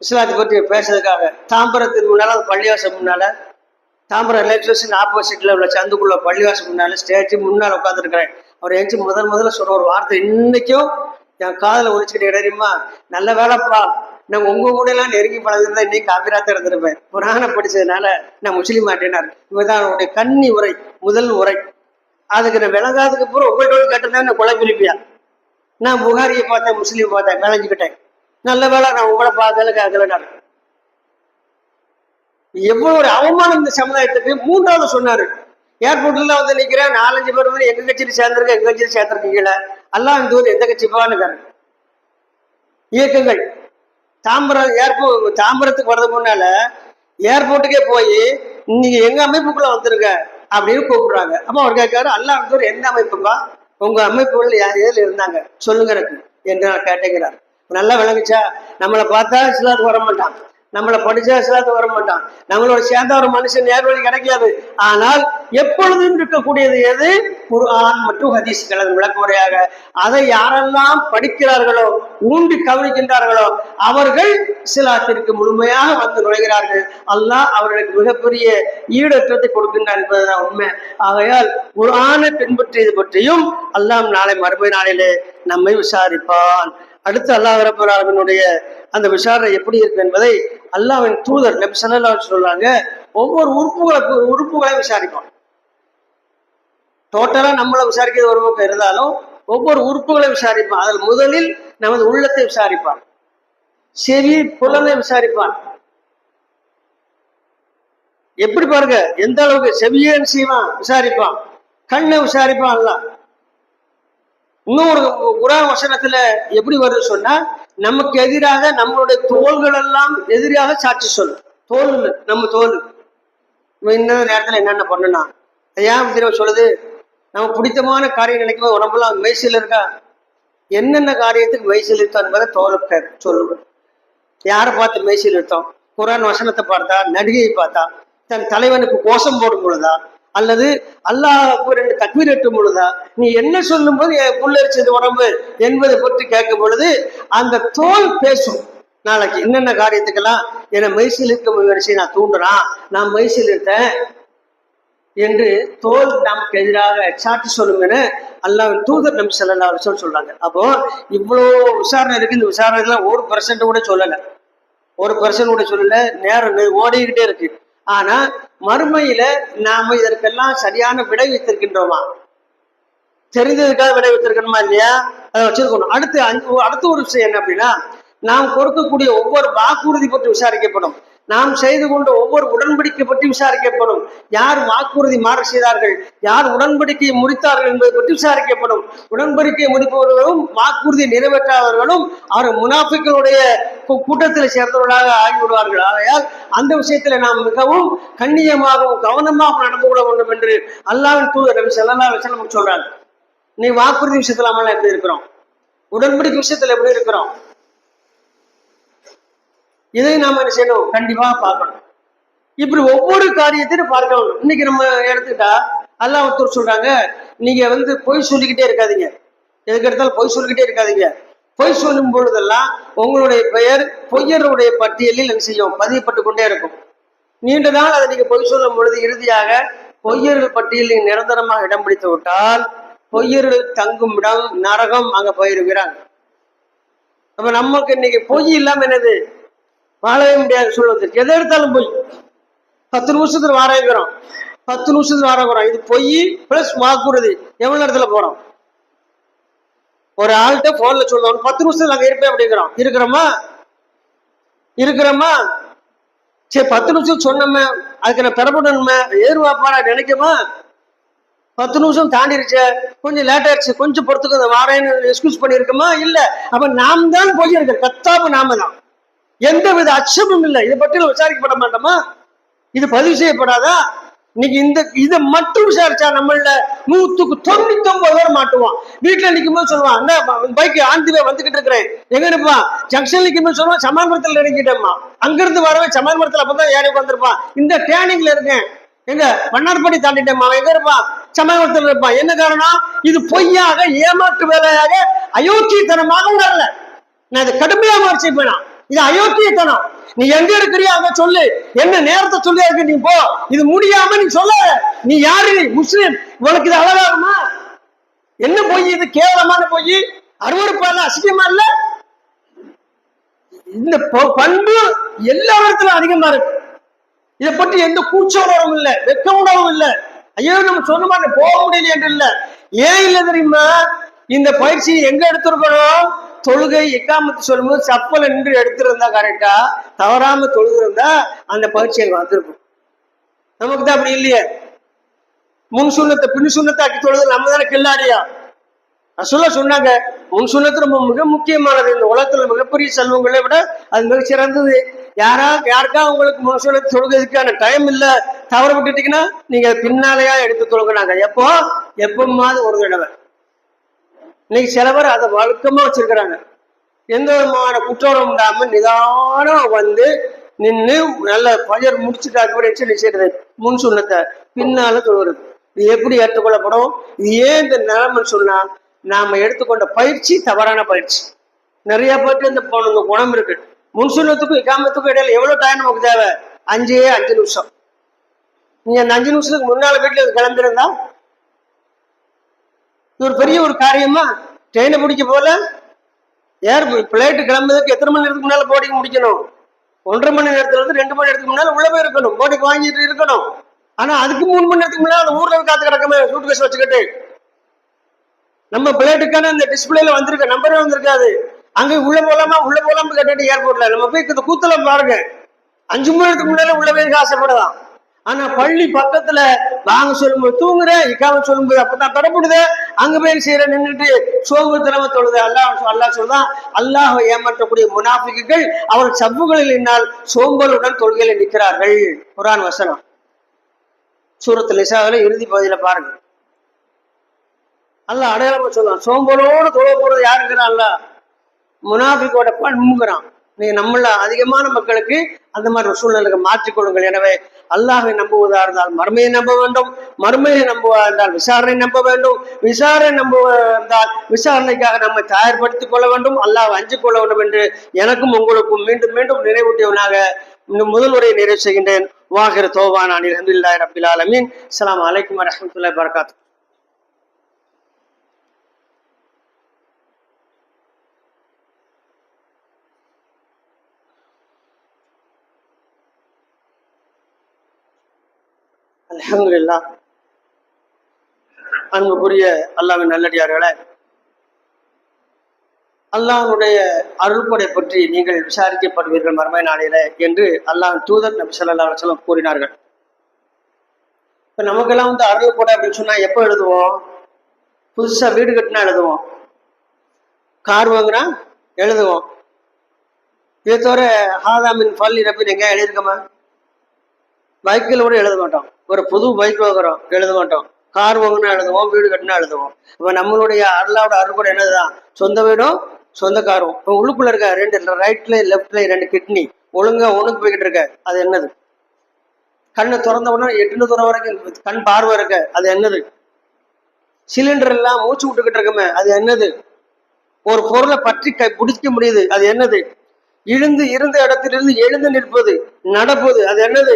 இஸ்லாத்தை பற்றி பேசுறதுக்காக. தாம்பரத்துக்கு முன்னால பள்ளிவாசம் முன்னால, தாம்பரம் ரயில்வே ஸ்டேஷன் ஆப்போசிட்ல உள்ள சந்துக்குள்ள பள்ளிவாசம் முன்னால ஸ்டேஜ் முன்னால உட்காந்துருக்கிறேன். அவர் எழுச்சி முதல்ல சொல்ற ஒரு வார்த்தை இன்னைக்கும் என் காதல ஒழிச்சுக்கிட்டு தெரியுமா, நல்ல வேலைப்பா, நான் உங்க கூட எல்லாம் நெருங்கி பழகுறதா இன்னைக்கு காபிராத்த இருந்திருப்பேன், புராணம் படிச்சதுனால நான் முஸ்லீம் ஆட்டேனார். இவதான் அவருடைய கன்னி உரை, முதல் உரை. அதுக்கு நான் விளங்காததுக்கு அப்புறம் உங்கள்கிட்ட கேட்டிருந்தேன் நான் கொலை பிரிப்பியா. நான் புகாரியை பார்த்தேன், முஸ்லீம் பார்த்தேன், விளைஞ்சுக்கிட்டேன். நல்ல வேலை நான் உங்களை பார்க்கல கேட்கலனாரு. எவ்வளவு ஒரு அவமானம் இந்த சமுதாயத்துக்கு. மூன்றாவது சொன்னாரு, ஏர்போர்ட்ல வந்து நிக்கிறேன், 4-5 பேர் வந்து எங்க கட்சியில் சேர்ந்திருக்க, எங்க கட்சியில் சேர்ந்திருக்கீங்கள, எல்லாம் இந்த ஊர் எந்த கட்சி போவான்னு இயக்கங்கள். தாம்பரத்துக்கு வர்றதுக்கு முன்னால ஏர்போர்ட்டுக்கே போய் நீங்க எங்க அமைப்புக்குள்ள வந்துருங்க அப்படின்னு கூப்பிடுறாங்க. அப்ப அவர் கேட்காரு, அல்லாஹ் எந்த அமைப்புப்பா, உங்க அமைப்புகள் ஏதில் இருந்தாங்க சொல்லுங்க எனக்கு என்று கேட்டுக்கிறார். நல்லா விளங்குச்சா? நம்மளை பார்த்தா இஸ்லாத்துக்கு வர மாட்டான், நம்மளை படிச்சா இஸ்லாத்துக்கு வர மாட்டான், நம்மளோட சேர்ந்த ஒரு மனுஷன் நேர்வழி கிடைக்காது. ஆனால் எப்பொழுதும் இருக்கக்கூடியது எது? குர்ஆன் மற்றும் ஹதீஸ்கள். அது விளக்குமுறையாக அதை யாரெல்லாம் படிக்கிறார்களோ, ஊண்டி கவனிக்கின்றார்களோ, அவர்கள் இஸ்லாத்திற்கு முழுமையாக வந்து நுழைகிறார்கள். அல்லாஹ் அவர்களுக்கு மிகப்பெரிய ஈடற்றத்தை கொடுக்கின்றார் என்பதுதான் உண்மை. ஆகையால் குர்ஆனை பின்பற்றியது பற்றியும் அல்லாஹ் நாளை மறுமை நாளிலே நம்மை விசாரிப்பான். அடுத்து அல்லாஹ் ரப்பல் ஆலமீனுடைய அந்த விசாரணை எப்படி இருக்கு என்பதை அல்லாஹ்வின் தூதர் நபி ஸல்லல்லாஹு அலைஹி வஸல்லம் சொல்றாங்க. ஒவ்வொரு உறுப்புகளையும் விசாரிப்பான். டோட்டலா நம்மளை விசாரிக்கிறது ஒரு பக்கம் இருந்தாலும் ஒவ்வொரு உறுப்புகளையும் விசாரிப்பான். அதில் முதலில் நமது உள்ளத்தை விசாரிப்பான், செவி புலனை விசாரிப்பான். எப்படி பாருங்க, எந்த அளவுக்கு செவியே செய்வான், விசாரிப்பான், கண்ணை விசாரிப்பான். அல்ல இன்னொரு குர்ஆன் வசனத்துல எப்படி வருது சொன்னா, நமக்கு எதிராக நம்மளுடைய தோள்கள் எல்லாம் எதிராக சாட்சி சொல்லும். தோல் நம்ம தோல் இந்த நேரத்துல என்னென்ன பண்ணனா, ஏன் தெரியும் சொல்லுது, நம்ம பிடித்தமான காரியம் நினைக்கும் உடம்புலாம் மெய்சில் இருக்கா, என்னென்ன காரியத்துக்கு மெய்சில் இருக்கோம் என்பதை தோலுக்கு சொல்லுவோம். யாரை பார்த்து மெய்சில் இருக்கோம்? குர்ஆன் வசனத்தை பார்த்தா, நடிகையை பார்த்தா, தன் தலைவனுக்கு கோஷம் போடும் பொழுதா, அல்லது அல்லாஹ்வுக்கு 2 தக்பீர் எட்டும் பொழுதா, நீ என்ன சொல்லும் போது புல்லரிச்சது உடம்பு என்பதை பற்றி கேட்கும் பொழுது அந்த தோல் பேசும். நாளைக்கு என்னென்ன காரியத்துக்கெல்லாம் என்னை மெய்சில் இருக்க முயற்சி நான் தூண்டுறான், நான் மெய்சில் இருக்கேன் என்று தோல் நமக்கு எதிராக சாட்சி சொல்லும் என அல்லாஹ்வின் தூதர் நபி ஸல்லல்லாஹு அலைஹி வஸல்லம் சொல்றாங்க. அப்போ இவ்வளோ விசாரணை இருக்கு. இந்த விசாரணைல 1% கூட சொல்லலை, 1% கூட சொல்லல. நேரம் ஓடிக்கிட்டே இருக்கு. ஆனா மறுமையில நாம இதற்கெல்லாம் சரியான விடை வைத்திருக்கின்றோமா? தெரிந்ததுக்காக விடை வைத்திருக்கணுமா இல்லையா? அதை வச்சிருக்கணும். அடுத்த ஒரு விஷயம் என்ன அப்படின்னா, நாம் கொடுக்கக்கூடிய ஒவ்வொரு வாக்குறுதி பற்றி விசாரிக்கப்படும். நாம் செய்து கொண்ட ஒவ்வொரு உடன்படிக்கை பற்றி விசாரிக்கப்படும். யார் வாக்குறுதி மாறு செய்தார்கள், யார் உடன்படிக்கையை முறித்தார்கள் என்பதை பற்றி விசாரிக்கப்படும். உடன்படிக்கையை முடிப்பவர்களும் வாக்குறுதியை நிறைவேற்றாதவர்களும் அவர் முனாஃபிக்களுடைய கூட்டத்தில் சேர்ந்தவர்களாக ஆகிவிடுவார்கள். ஆகையால் அந்த விஷயத்துல நாம் மிகவும் கண்ணியமாகவும் கவனமாகவும் நடந்து கொள்ள வேண்டும் என்று அல்லாஹ்வின் தூதர் நபி ஸல்லல்லாஹு அலைஹி வஸல்லம் சொல்றாங்க. நீ வாக்குறுதி விஷயத்துல நம்ம எப்படி இருக்கிறோம், உடன்படிக்கை விஷயத்துல எப்படி இருக்கிறோம், இதை நாம என்ன செய்யணும், கண்டிப்பா பார்க்கணும். இப்படி ஒவ்வொரு காரியத்தையும் பார்க்க வேண்டும். இன்னைக்கு நம்ம எடுத்துக்கிட்டா அல்லாஹ் சொல்றாங்க, நீங்க பொய் சொல்லிக்கிட்டே இருக்காதீங்க, எதுக்கு எடுத்தாலும் பொய் சொல்லிக்கிட்டே இருக்காதீங்க. பொய் சொல்லும் பொழுதெல்லாம் உங்களுடைய பெயர் பொய்யருடைய பட்டியலில் என்ன செய்யும், பதியப்பட்டு கொண்டே இருக்கும். நீண்ட நாள் அதை நீங்க பொய் சொல்லும் பொழுது இறுதியாக பொய்யர்கள் பட்டியலில் நிரந்தரமாக இடம் பிடித்து விட்டால் பொய்யர்கள் தங்கும் இடம் நரகம், அங்க போயிருக்கிறாங்க. அப்ப நமக்கு இன்னைக்கு பொய் இல்லாம என்னது வாழவே முடியாது. சொல்வதற்கு எதை எடுத்தாலும் பொய். 10 நிமிஷத்துல வாராங்கிறோம், 10 நிமிஷத்துல வாராங்கிறோம். இது பொய் பிளஸ் வாக்குறுதி. எவ்வளவு நேரத்துல போறோம்? ஒரு ஆள்கிட்ட போன்ல சொல்லுவோம் 10 நிமிஷத்துல அங்க இருப்பேன் அப்படிங்கிறோம். இருக்கிறோமா? சரி 10 நிமிஷம் சொன்னோமே, அதுக்கு நான் பெறப்படணுமே, ஏறுவாப்பாடா நினைக்குமா? 10 நிமிஷம் தாண்டிருச்சு, கொஞ்சம் லேட் ஆயிடுச்சு, கொஞ்சம் பொறுத்துக்கு வாரேன்னு எக்ஸ்கியூஸ் பண்ணிருக்கோமா? இல்ல. அப்ப நாம் தான் போய் இருக்க கத்தாப்பு, நாம தான். எந்த வித அச்சமும் இல்லை. இதை பற்றி விசாரிக்கப்பட மாட்டோமா? இது பதிவு செய்யப்படாதா? இன்னைக்கு இதை மட்டும் விசாரிச்சா நம்மள 199 பேர் மாட்டுவான். வீட்டுல நிற்கும் போது சொல்லுவான், அந்த பைக் ஆந்திவே வந்துகிட்டு இருக்கிறேன், எங்க இருப்பான்? ஜங்ஷன் நிற்கும் போது சொல்லுவான், சமாதானத்துல இறங்கிட்டேம்மா. அங்கிருந்து வரவே சமாதானத்துல அப்பதான் ஏறி வந்திருப்பான். இந்த டேனிங்ல இருக்கேன், எங்க மன்னார்படி தாண்டிட்டேம்மா, எங்க இருப்பான்? சமாதானத்துல இருப்பான். என்ன காரணம்? இது பொய்யாக, ஏமாற்று வேலையாக, அயோக்கியத்தனமாக உணரல. நான் இதை கடுமையா முயற்சி பண்ணா, இது அயோக்கியத்தனம். நீ எங்க இருக்கிறியா அங்க சொல்லு, என்ன நேரத்தை சொல்லி இருக்கு, நீ போ. இது முடியாம நீ சொல்ல, நீ யாரு? முஸ்லிம். உனக்கு இது அழகாகுமா? என்ன பொய் இது? கேவலமான பொய், அருவருப்பால, அசிங்கமா இல்ல? இந்த பண்பு எல்லா இடத்துலும் அதிகமா இருக்கு. இதை பற்றி எந்த கூச்ச உணர்வும் இல்லை, வெக்க உணர்வும் இல்லை. ஐயோ நம்ம சொன்ன மாதிரி போக முடியல என்று இல்லை. ஏன் இல்லை தெரியுமா? இந்த பயிற்சியை எங்க எடுத்திருக்கணும்? தொழுகை இக்காமத்து சொல்லும்போது சப்பல் என்று எடுத்திருந்தா கரெக்டா, தவறாம தொழுது இருந்தா அந்த பயிற்சி அங்க வந்திருக்கும். நமக்கு தான் அப்படி இல்லையே. முன் சுண்ணத்தை பின் சுண்ணத்தை ஆக்கி தொழுது நம்ம தானே கில்லாடியா? சொன்னாங்க முன் சுண்ணத்து ரொம்ப மிக முக்கியமானது. இந்த உலகத்துல மிகப்பெரிய செல்வங்களை விட அது மிக சிறந்தது. யாருக்கா உங்களுக்கு முன் சுண்ணத்தை தொழுகிறதுக்கான டைம் இல்ல, தவற விட்டுட்டீங்கன்னா நீங்க பின்னாலேயா எடுத்து தொழுகிறாங்க. எப்பமாவது ஒரு தடவை. இன்னைக்கு சில பேர் அதை வழக்கமா வச்சிருக்கிறாங்க. எந்த விதமான குற்றம் இல்லாம நிதானம் வந்து நின்று நல்ல பஜர் முடிச்சுட்டு செய்யறது முன் சுண்ணத்தை பின்னால தொழுகிறது. இது எப்படி ஏற்றுக்கொள்ளப்படும்? இது ஏன் இந்த நிலைமைன்னு சொன்னா, நாம எடுத்துக்கொண்ட பயிற்சி தவறான பயிற்சி. நிறைய பேருக்கு இந்த குணம் இருக்கு. முன் சுண்ணத்துக்கும் இக்காமத்துக்கும் இடையில எவ்வளவு டைம் நமக்கு தேவை? 5 நிமிஷம். நீங்க அந்த 5 நிமிஷத்துக்கு முன்னால வீட்டுல கிளம்பிருந்தா இது ஒரு பெரிய ஒரு காரியமா? ட்ரெயினை பிடிக்க போல பிளைட்டு கிளம்புறதுக்கு எத்தனை மணி நேரத்துக்கு முன்னால போர்டிங் முடிக்கணும்? 1.5 மணி நேரத்துல இருந்து 2 மணி நேரத்துக்கு முன்னால உள்ள போய் இருக்கணும், போர்டிங் வாங்கிட்டு இருக்கணும். ஆனா அதுக்கு 3 மணி நேரத்துக்கு முன்னால அந்த ஊர்ல காத்து கிடக்குமே சூட் கேஸ் வச்சுக்கிட்டு. நம்ம பிளைட்டுக்கான அந்த டிஸ்பிளேல வந்திருக்க நம்பரே வந்திருக்காது. அங்க உள்ள போலாம்னு கேட்டுட்டு ஏர்போர்ட்ல நம்ம போய் இந்த கூத்துல பாருங்க. 5 மணி நேரத்துக்கு முன்னால உள்ள போய் ஆசைப்படலாம். ஆனா பள்ளி பக்கத்துல வாங்க சொல்லும்போது தூங்குறேன், இக்காம சொல்லும்போது அப்பதான் தடப்படுது. அங்க போய் செய்யற நின்றுட்டு சோம்புத்தனமா தொழுது. அல்லாஹ் சொல்றான், அல்லாஹ் ஏமாற்றக்கூடிய முனாஃபிக்குகள் அவர் சவ்வுகளில் நின்னால் சோம்பலுடன் தொழுகையில நிற்கிறார்கள். குர்ஆன் வசனம் சூரத்துல் நிசாவுல இறுதி பகுதியில பாருங்க. அல்லாஹ் அடையாளமா சொல்லுவான், சோம்பலோடு தொழ போறது யாருங்கிறான்? முனாஃபிக்கோட பண்புங்கிறான். நீங்க நம்மள அதிகமான மக்களுக்கு அந்த மாதிரி சூழ்நிலைக்கு மாற்றிக்கொள்ளுங்கள். எனவே அல்லாஹை நம்புவதா இருந்தால் மறுமையை நம்ப வேண்டும், மறுமையை நம்புவதா இருந்தால் விசாரணை நம்ப வேண்டும், விசாரணை நம்புவதா இருந்தால் விசாரணைக்காக நம்மை தயார்படுத்திக் கொள்ள வேண்டும், அல்லாஹ் அஞ்சு கொள்ள வேண்டும் என்று எனக்கும் உங்களுக்கும் மீண்டும் மீண்டும் நினைவூட்டியவனாக முதல் உரையை நிறைவு செய்கின்றேன். வாகிர தௌபானா அல்ஹம்துலில்லாஹி ரப்பில் ஆலமீன். அஸ்ஸலாமு அலைக்கும் வரஹ்மத்துல்லாஹி வபரகாத்துஹு. அல்ஹம்துலில்லாஹ். அன்புக்குரிய அல்லாஹ்வின் நல்லடியார்களே, அல்லாஹ்வுடைய அருள்படை பற்றி நீங்கள் விசாரிக்கப்படுவீர்கள் மறுமை நாளில என்று அல்லாஹ் தூதர் நபி ஸல்லல்லாஹு அலைஹி வஸல்லம் கூறினார்கள். இப்ப நமக்கெல்லாம் அருள்படை அப்படின்னு சொன்னா எப்போ எழுதுவோம்? புதுசா வீடு கட்டினா எழுதுவோம், கார் வாங்கினா எழுதுவோம். இதை தவிர ஹாதாமின் பள்ளி ரப்பின் எங்க எழுதியிருக்கோமா? பைக்கில் கூட எழுத மாட்டோம். ஒரு புது பைக் வாங்குறோம், எழுத மாட்டோம். கார் வாங்கினா எழுதுவோம், வீடு கட்டினா எழுதுவோம். இப்ப நம்மளுடைய அருளாவோட அருள்படை என்னதுதான்? சொந்த வீடும் சொந்த காரும். இப்போ உள்ளுக்குள்ள இருக்க ரெண்டு ரைட்ல லெப்ட்ல 2 கிட்னி ஒழுங்கா ஒண்ணுக்கு போய்கிட்டு இருக்க, அது என்னது? கண்ணை திறந்த உடனே 8 தூரம் வரைக்கும் கண் பார்வை இருக்க, அது என்னது? சிலிண்டர் எல்லாம் மூச்சு விட்டுக்கிட்டு இருக்குமே, அது என்னது? ஒரு பொருளை பற்றி பிடிக்க முடியுது, அது என்னது? இருந்த இடத்திலிருந்து எழுந்து நிற்பது, நடப்பது, அது என்னது?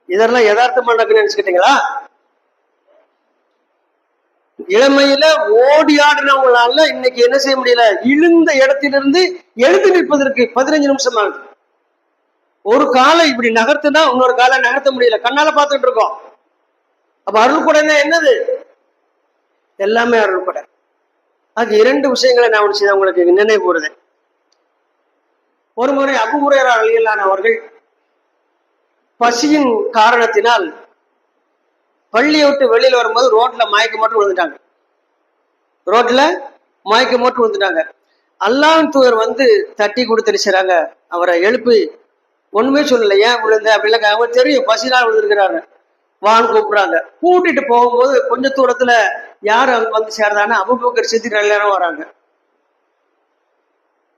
இதெல்லாம் யதார்த்தமா நடக்குன்னு நினைச்சுக்கிட்டீங்களா? இளமையில ஓடி ஆடினவங்களால இன்னைக்கு என்ன செய்ய முடியல? இழுந்த இடத்திலிருந்து எழுந்து நிற்பதற்கு 15 நிமிஷம் ஆகுது. ஒரு காலை இப்படி நகர்த்துனா இன்னொரு காலை நகர்த்த முடியல, கண்ணால பார்த்துட்டு இருக்கோம். அப்ப அருள்படைனா என்னது? எல்லாமே அருள்படை. அது 2 விஷயங்களை நான் உங்களுக்கு நினைவு கூறுதேன். ஒரு முறை அபூ ஹுரைரா ரலியல்லாஹு அவர்கள் பசியின் காரணத்தினால் பள்ளியை விட்டு வெளியில வரும்போது ரோட்ல மயக்க மட்டும் விழுந்துட்டாங்க. அல்லாஹ்வின் தூதர் வந்து தட்டி கொடுத்துருச்சாங்க, அவரை எழுப்பி ஒண்ணுமே சொல்லல, ஏன் விழுந்த அப்படிலாம் அவங்க தெரியும், பசினால் விழுந்துருக்கிறாங்க. வான்னு கூப்பிடுறாங்க. கூட்டிட்டு போகும்போது கொஞ்ச தூரத்துல யாரு அங்க வந்து சேர்ந்தாங்கன்னா அபூபக்கர் சித்திக் எல்லாரும் வராங்க.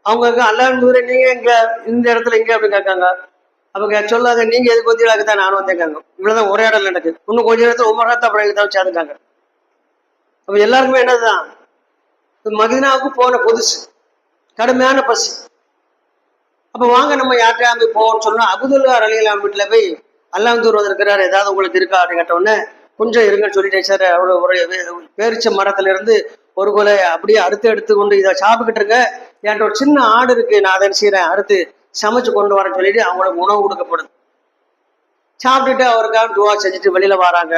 அவங்க அல்லாஹ்வின் தூதரை நீங்க எங்க இந்த இடத்துல எங்க அப்படின்னு கேட்காங்க. அவங்க சொல்லாத, நீங்க எதுக்கு வந்து தான் நானும் வந்தேங்க. இவ்வளவுதான் உரையாடல் எனக்கு. இன்னும் கொஞ்ச நேரத்துல உமரத்தை அப்புறம் தான் சேர்ந்துட்டாங்க. அப்ப எல்லாருக்குமே என்னதுதான்? மதீனாவுக்கு போன புதுசு, கடுமையான பசி. அப்ப வாங்க நம்ம யார்கிட்ட போய் போவோம்னு சொன்னா அபூதுல்லாஹ் ரலியல்லாஹு வீட்டுல போய் அல்லாஹ் தூர் வந்திருக்கிறாரு, ஏதாவது உங்களுக்கு இருக்கா அப்படின்னு கேட்ட உடனே கொஞ்சம் இருங்கன்னு சொல்லிட்டேன் சார். அவ்வளவு ஒரு பேரிச்ச மரத்துல இருந்து ஒரு கொலை அப்படியே அறுத்து எடுத்து கொண்டு இதை சாப்பிட்டுக்கிட்டு இருக்க, என்கிட்ட ஒரு சின்ன ஆடு இருக்கு, நான் அதை செய்யறேன், அறுத்து சமைச்சு கொண்டு வரேன்னு சொல்லிட்டு அவங்களுக்கு உணவு கொடுக்கப்படுது. சாப்பிட்டுட்டு அவருக்காக துவா செஞ்சுட்டு வெளியில வராங்க.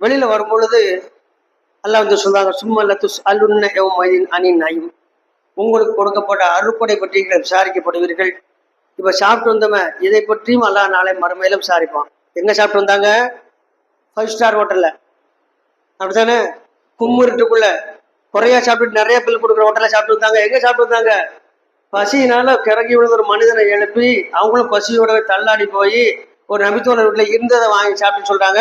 வெளியில வரும் பொழுது அல்லாஹ் வந்து சொல்றாங்க, சும்மல்லத்து அலுன்ன அணின் நயும், உங்களுக்கு கொடுக்கப்பட்ட அருட்கொடை பற்றி விசாரிக்கப்படுவீர்கள். இப்ப சாப்பிட்டு வந்தவன் இதை பற்றியும் அல்லாஹ் நாளை மறுமையில விசாரிப்பான். எங்க சாப்பிட்டு வந்தாங்க? 5 ஸ்டார் ஹோட்டல்ல, அப்படித்தானே? கும்முருட்டுக்குள்ள குறையா சாப்பிட்டு நிறைய பில் கொடுக்குற ஹோட்டல்ல சாப்பிட்டு வந்தாங்க. எங்க சாப்பிட்டு வந்தாங்க? பசியினால கிறங்கி விழுந்த ஒரு மனிதனை எழுப்பி அவங்களும் பசியோட தள்ளாடி போய் ஒரு நபித்தோழர் வீட்டுல இருந்ததை வாங்கி சாப்பிட்டு சொல்றாங்க,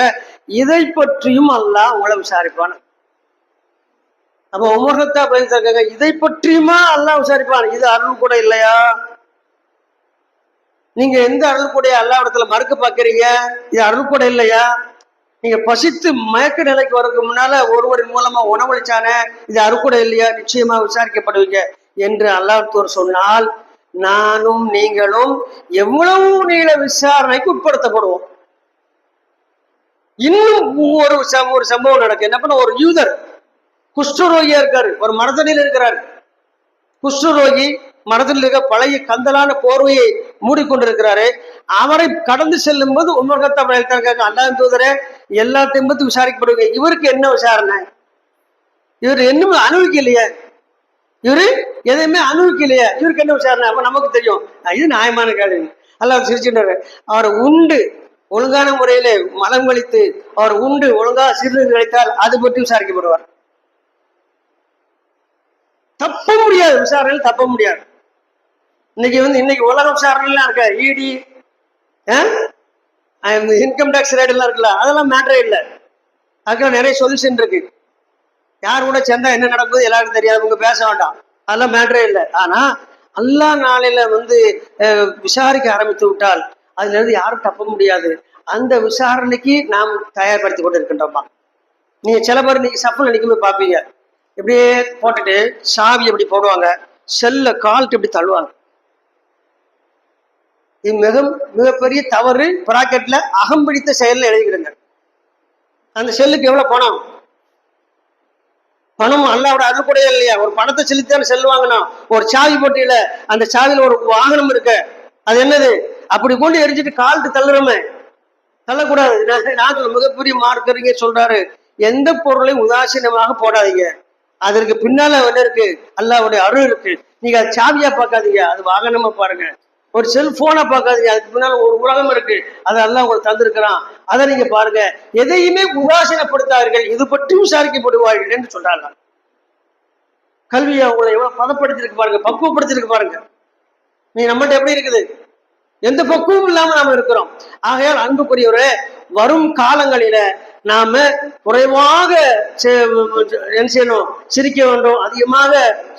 இதை பற்றியும் அல்லாஹ் உங்களை விசாரிப்பான். அப்ப உமர்கத்தா பயந்துருக்காங்க, இதை பற்றியுமா அல்லாஹ் விசாரிப்பான்? இது அருள் கூட இல்லையா? நீங்க எந்த அருள் கூட அல்லாஹ் இடத்துல மறுக்க பாக்குறீங்க? இது அருள் கூட இல்லையா? நீங்க பசித்து மயக்க நிலைக்கு வரதுக்கு முன்னால ஒருவரின் மூலமா உணவளிச்சானே, இது அருள் கூட இல்லையா? நிச்சயமா விசாரிக்கப்படுவீங்க என்று அல்லாஹ் சொன்னால், நானும் நீங்களும் எவ்வளவு நீள விசாரணைக்கு உட்படுத்தப்படுவோம். இன்னும் ஒரு சம்பவம் நடக்கு. என்ன பண்ண, ஒரு யூதர் குஷ்டரோகியா இருக்காரு, ஒரு மரத்தடியில் இருக்கிறார். குஷ்டரோகி மரத்தில் இருக்க பழைய கந்தலான போர்வையை மூடிக்கொண்டிருக்கிறாரு. அவரை கடந்து செல்லும் போது உமர்கத்தா இருக்காங்க, அல்லாஹ் தூதரே எல்லாத்தையும் பத்தி விசாரிக்கப்படுவீங்க, இவருக்கு என்ன விசாரணை? இவர் என்ன அனுபவிக்கலையே, இவரு எதையுமே அனுபவிக்கலையே, இவருக்கு என்ன விசாரணை? அப்ப நமக்கு தெரியும் இது நியாயமான கேள்வி. அல்லாஹ் சிரிச்சுட்டாரு. அவரை உண்டு ஒழுங்கான முறையிலே மலம் கழித்து அவர் உண்டு ஒழுங்காக சிறுநீர் கழித்தால் அது பற்றி விசாரிக்கப்படுவார். தப்ப முடியாது, விசாரணையில் தப்ப முடியாது. இன்னைக்கு உலக விசாரணைலாம் இருக்க, இடி இன்கம் டேக்ஸ் ரேட் எல்லாம் இருக்குல்ல, அதெல்லாம் மேட்டரே இல்லை. அதுக்கெல்லாம் நிறைய சொல்யூஷன் இருக்கு. யார் கூட சேர்ந்தா என்ன நடக்குது எல்லாருக்கும் தெரியாது, உங்க பேச வேண்டாம், அதெல்லாம் மேட்டரே இல்லை. ஆனா அல்லா நாளையில விசாரிக்க ஆரம்பித்து விட்டால் அதுல இருந்து யாரும் தப்ப முடியாது. அந்த விசாரணைக்கு நாம் தயார்படுத்தி கொண்டு இருக்கின்றோமா? நீங்க சில பேர் இன்னைக்கு சப்பல் நினைக்குமே பார்ப்பீங்க, இப்படியே போட்டுட்டு சாவி எப்படி போடுவாங்க, செல்ல கால்ட்டு எப்படி தள்ளுவாங்க. இது மிகப்பெரிய தவறு. பிராக்கெட்ல அகம்பிடித்த செயல் எழுதிக்கிடுங்க. அந்த செல்லுக்கு எவ்வளவு பணம் அல்லாவோட அருள்கொடையே இல்லையா? ஒரு பணத்தை செலுத்தான செல் வாங்கணும். ஒரு சாவி போட்டியில அந்த சாவியில ஒரு வாகனம் இருக்கு, அது என்னது? அப்படி கொண்டு எரிஞ்சிட்டு கால்ட்டு தள்ளுறோமே, தள்ளக்கூடாது. நான் மிகப்பெரிய மார்க்கறிஞ சொல்றாரு, எந்த பொருளையும் உதாசீனமாக போடாதீங்க. அதற்கு பின்னால என்ன இருக்கு? அல்லாஹ்வுடைய அருள் இருக்கு. நீங்க அது சாவியா பார்க்காதீங்க, அது வாகனமா பாருங்க. ஒரு செல்போனை பார்க்காதீங்க, அதுக்கு பின்னால ஒரு உலகம் இருக்கு, அதை அல்லாஹ் உங்களுக்கு தந்திருக்கிறான், அதை நீங்க பாருங்க. எதையுமே உதாசீனப்படுத்தார்கள், இது பற்றி விசாரிக்கப்படுவார்கள் என்று சொல்றாங்க. கல்வியை உங்களை எவ்வளவு பதப்படுத்திருக்கு பாருங்க, பக்குவப்படுத்திருக்கு பாருங்க. நீ நம்மகிட்ட எப்படி இருக்குது? எந்த பக்குவமும் இல்லாம நாம இருக்கிறோம். ஆகையால் அன்புக்குரியவரே, வரும் காலங்களில நாம குறைவாக என்ன செய்யணும்? சிரிக்க வேண்டும், அதிகமாக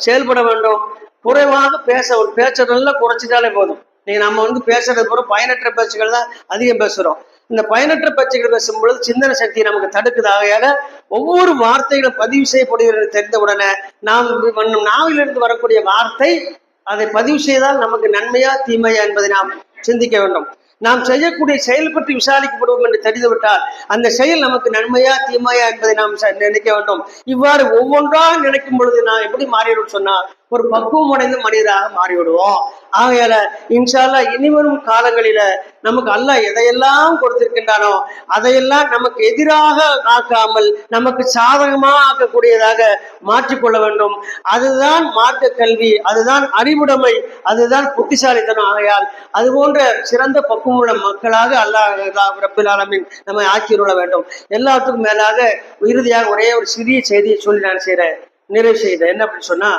செயல்பட வேண்டும், குறைவாக பேசுறதெல்லாம் குறைச்சிட்டாலே போதும். நீங்க நம்ம பேசுறது கூட பயனற்ற பேச்சுகள் தான் அதிகம் பேசுறோம். இந்த பயனற்ற பேச்சுகள் பேசும்பொழுது சிந்தனை சக்தி நமக்கு தடுக்குது. ஆகையால ஒவ்வொரு வார்த்தைகளும் பதிவு செய்யப்படுகிறது தெரிந்தவுடனே நாம் நாவிலிருந்து வரக்கூடிய வார்த்தை அதை பதிவு செய்தால் நமக்கு நன்மையா தீமையா என்பதை நாம் சிந்திக்க வேண்டும். நாம் செய்யக்கூடிய செயல் பற்றி விசாரிக்கப்படுவோம் என்று தெரிந்துவிட்டால் அந்த செயல் நமக்கு நன்மையா தீமையா என்பதை நாம் நினைக்க வேண்டும். இவ்வாறு ஒவ்வொன்றாக நினைக்கும் பொழுது நான் எப்படி மாறிவிடும் சொன்னா, ஒரு பக்குவம் அடைந்த மனிதராக மாறிவிடுவோம். ஆகையால இன்ஷா அல்லாஹ் இனிவரும் காலங்களில நமக்கு அல்லாஹ் எதையெல்லாம் கொடுத்திருக்கின்றானோ அதையெல்லாம் நமக்கு எதிராக ஆக்காமல் நமக்கு சாதகமாக ஆக்கக்கூடியதாக மாற்றிக்கொள்ள வேண்டும். அதுதான் மார்க்க கல்வி, அதுதான் அறிவுடைமை, அதுதான் புத்திசாலித்தனம். ஆகையால் அது போன்ற சிறந்த பக்குவமுள்ள மக்களாக அல்லாஹ் ரப்பில் ஆலமீன் நம்மை ஆக்கியுள்ள வேண்டும். எல்லாத்துக்கும் மேலாக இறுதியாக ஒரே ஒரு சிறிய செய்தியை சொல்லி நான் நிறைவு செய்தேன். என்ன அப்படின்னு சொன்னா,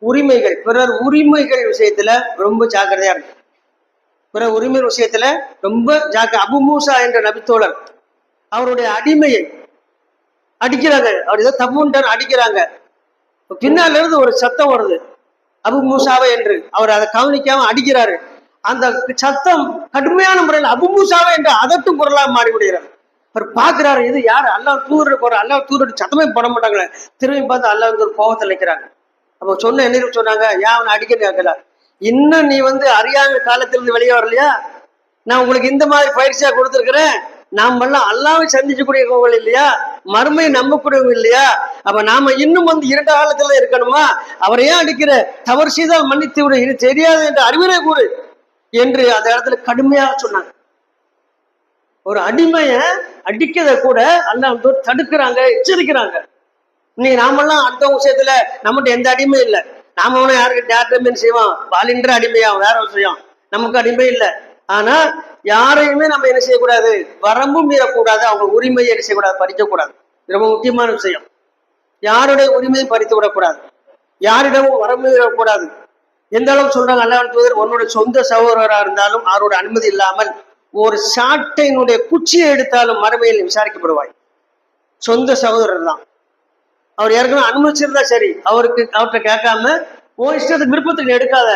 உரிமைகள், பிறர் உரிமைகள் விஷயத்துல ரொம்ப ஜாக்கிரதையா இருக்கு. பிறர் உரிமை விஷயத்துல ரொம்ப அபு மூசா என்ற நபித்தோழர் அவருடைய அடிமையை அடிக்கிறாங்க. அவர் ஏதோ தப்புன்ட்டார், அடிக்கிறாங்க. பின்னால இருந்து ஒரு சத்தம் வருது, அபு மூசாவை என்று. அவர் அதை கவனிக்காம அடிக்கிறாரு. அந்த சத்தம் கடுமையான முறையில் அபு மூசாவை என்று அதட்டும் குரலாக மாறிவிடுகிறார். அவர் பார்க்கிறாரு, இது யாரு? அல்லாஹ் தூதர் போற, அல்லாஹ் தூதர் சத்தமே போட மாட்டாங்களே. திரும்பி பார்த்து அல்லாஹ் ஒரு கோபத்தில் நிற்கிறாங்க. அப்போ சொன்ன என்ன சொன்னாங்க, ஏன் அவனை அடிக்கன்னு கேட்கல, இன்னும் நீ அறியாத காலத்திலிருந்து வெளியே வரலையா? நான் உங்களுக்கு இந்த மாதிரி பயிற்சியா கொடுத்துருக்கிறேன். நாம் எல்லாம் அல்லாவை சந்திக்கக்கூடிய கோவில் இல்லையா? மறுமை நம்பக்கூடியவங்க இல்லையா? அப்ப நாம இன்னும் இருண்ட காலத்துல இருக்கணுமா? அவரை ஏன் அடிக்கிற? தவறு செய்தால் மன்னித்து விடு, இது தெரியாது என்று அறிவுரை கூறு என்று அந்த இடத்துல கடுமையாக சொன்னாங்க. ஒரு அடிமைய அடிக்கிறத கூட அல்லாஹ் தடுக்கிறாங்க, எச்சரிக்கிறாங்க. இன்னைக்கு நாமெல்லாம் அடுத்தவங்க விஷயத்துல நம்மகிட்ட எந்த அடிமையும் இல்லை. நாம அவனை யார்கிட்ட செய்வோம்? வாலின்ற அடிமையா வேற விஷயம், நமக்கு அடிமை இல்லை. ஆனா யாரையுமே நம்ம என்ன செய்யக்கூடாது? வரம்பும் மீறக்கூடாது. அவங்க உரிமையை என்ன செய்யக்கூடாது? பறிக்கக்கூடாது. ரொம்ப முக்கியமான விஷயம். யாருடைய உரிமையை பறித்து விடக்கூடாது, யாரிடமும் வரம்பு மீறக்கூடாது. எந்த அளவுக்கு சொல்றாங்க அல்லாஹ் தூதர், உன்னுடைய சொந்த சகோதரராக இருந்தாலும் அவரோட அனுமதி இல்லாமல் ஒரு சாட்டையினுடைய குச்சியை எடுத்தாலும் மறுமையில் விசாரிக்கப்படுவாய். சொந்த சகோதரர் தான், அவர் ஏற்கனவே அனுமதிச்சிருந்தா சரி, அவர்கிட்ட கேட்காம உன் இஷ்டத்துக்கு விருப்பத்துக்கு எடுக்காத.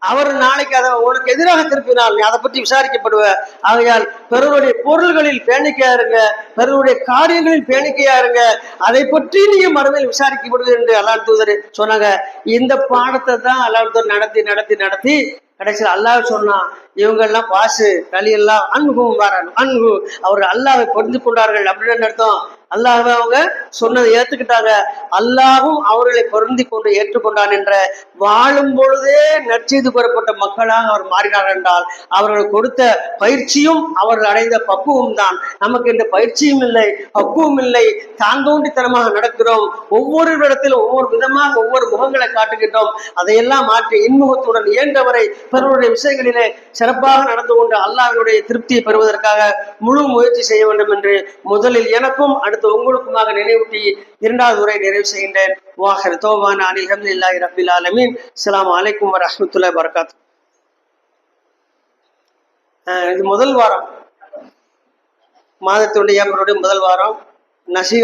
அவர் நாளைக்கு அதை உனக்கு எதிராக திருப்பினால் நீ அதை பற்றி விசாரிக்கப்படுவ. ஆகையால் பிறருடைய பொருள்களில் பேணிக்கையா இருங்க, பிறருடைய காரியங்களில் பேணிக்கையா இருங்க, அதை பற்றி நீங்க மறுமையில் விசாரிக்கப்படுவது என்று அல்லாஹ் தூதர் சொன்னாங்க. இந்த பாடத்தை தான் அல்லாஹ் தூதர் நடத்தி நடத்தி நடத்தி கடைசியில் அல்லாஹ் சொன்னான், இவங்க எல்லாம் பாசு களி எல்லாம் அன்பும் வரணும் அன்பு, அவர்கள் அல்லாஹ்வை பொருந்து கொண்டார்கள் அப்படின்னு அர்த்தம். அல்லாஹ்வை அவங்க சொன்னதை ஏத்துக்கிட்டாங்க, அல்லாஹும் அவர்களை பொருந்தி கொண்டு ஏற்றுக்கொண்டான் என்ற வாழும் பொழுதே நற்செய்து கூறப்பட்ட மக்களாக அவர் மாறினார் என்றால் அவர்கள் கொடுத்த பயிற்சியும் அவர்கள் அடைந்த பக்குவம் தான். நமக்கு இந்த பயிற்சியும் இல்லை, பக்குவம் இல்லை, தாந்தோண்டித்தனமாக நடக்கிறோம். ஒவ்வொரு இடத்திலும் ஒவ்வொரு விதமாக ஒவ்வொரு முகங்களை காட்டுகின்றோம். அதையெல்லாம் மாற்றி இன்முகத்துடன் இயன்றவரை பிறருடைய விஷயங்களிலே சிறப்பாக நடந்து கொண்டு அல்லாஹ்வினுடைய திருப்தியை பெறுவதற்காக முழு முயற்சி செய்ய வேண்டும் என்று முதலில் எனக்கும் அடுத்து உங்களுக்குமாக நினைவூட்டி இரண்டாவது உரை நிறைவு செய்கின்றேன். வாஹிர் தௌபானா அனில் ஹம்துலில்லாஹி ரப்பில் ஆலமீன். அஸ்ஸலாமு அலைக்கும் வரஹ்மத்துல்லாஹி வபரகாத்துஹு. இது முதல் வாரம், மாதத்துடைய முதல் வாரம். நசிக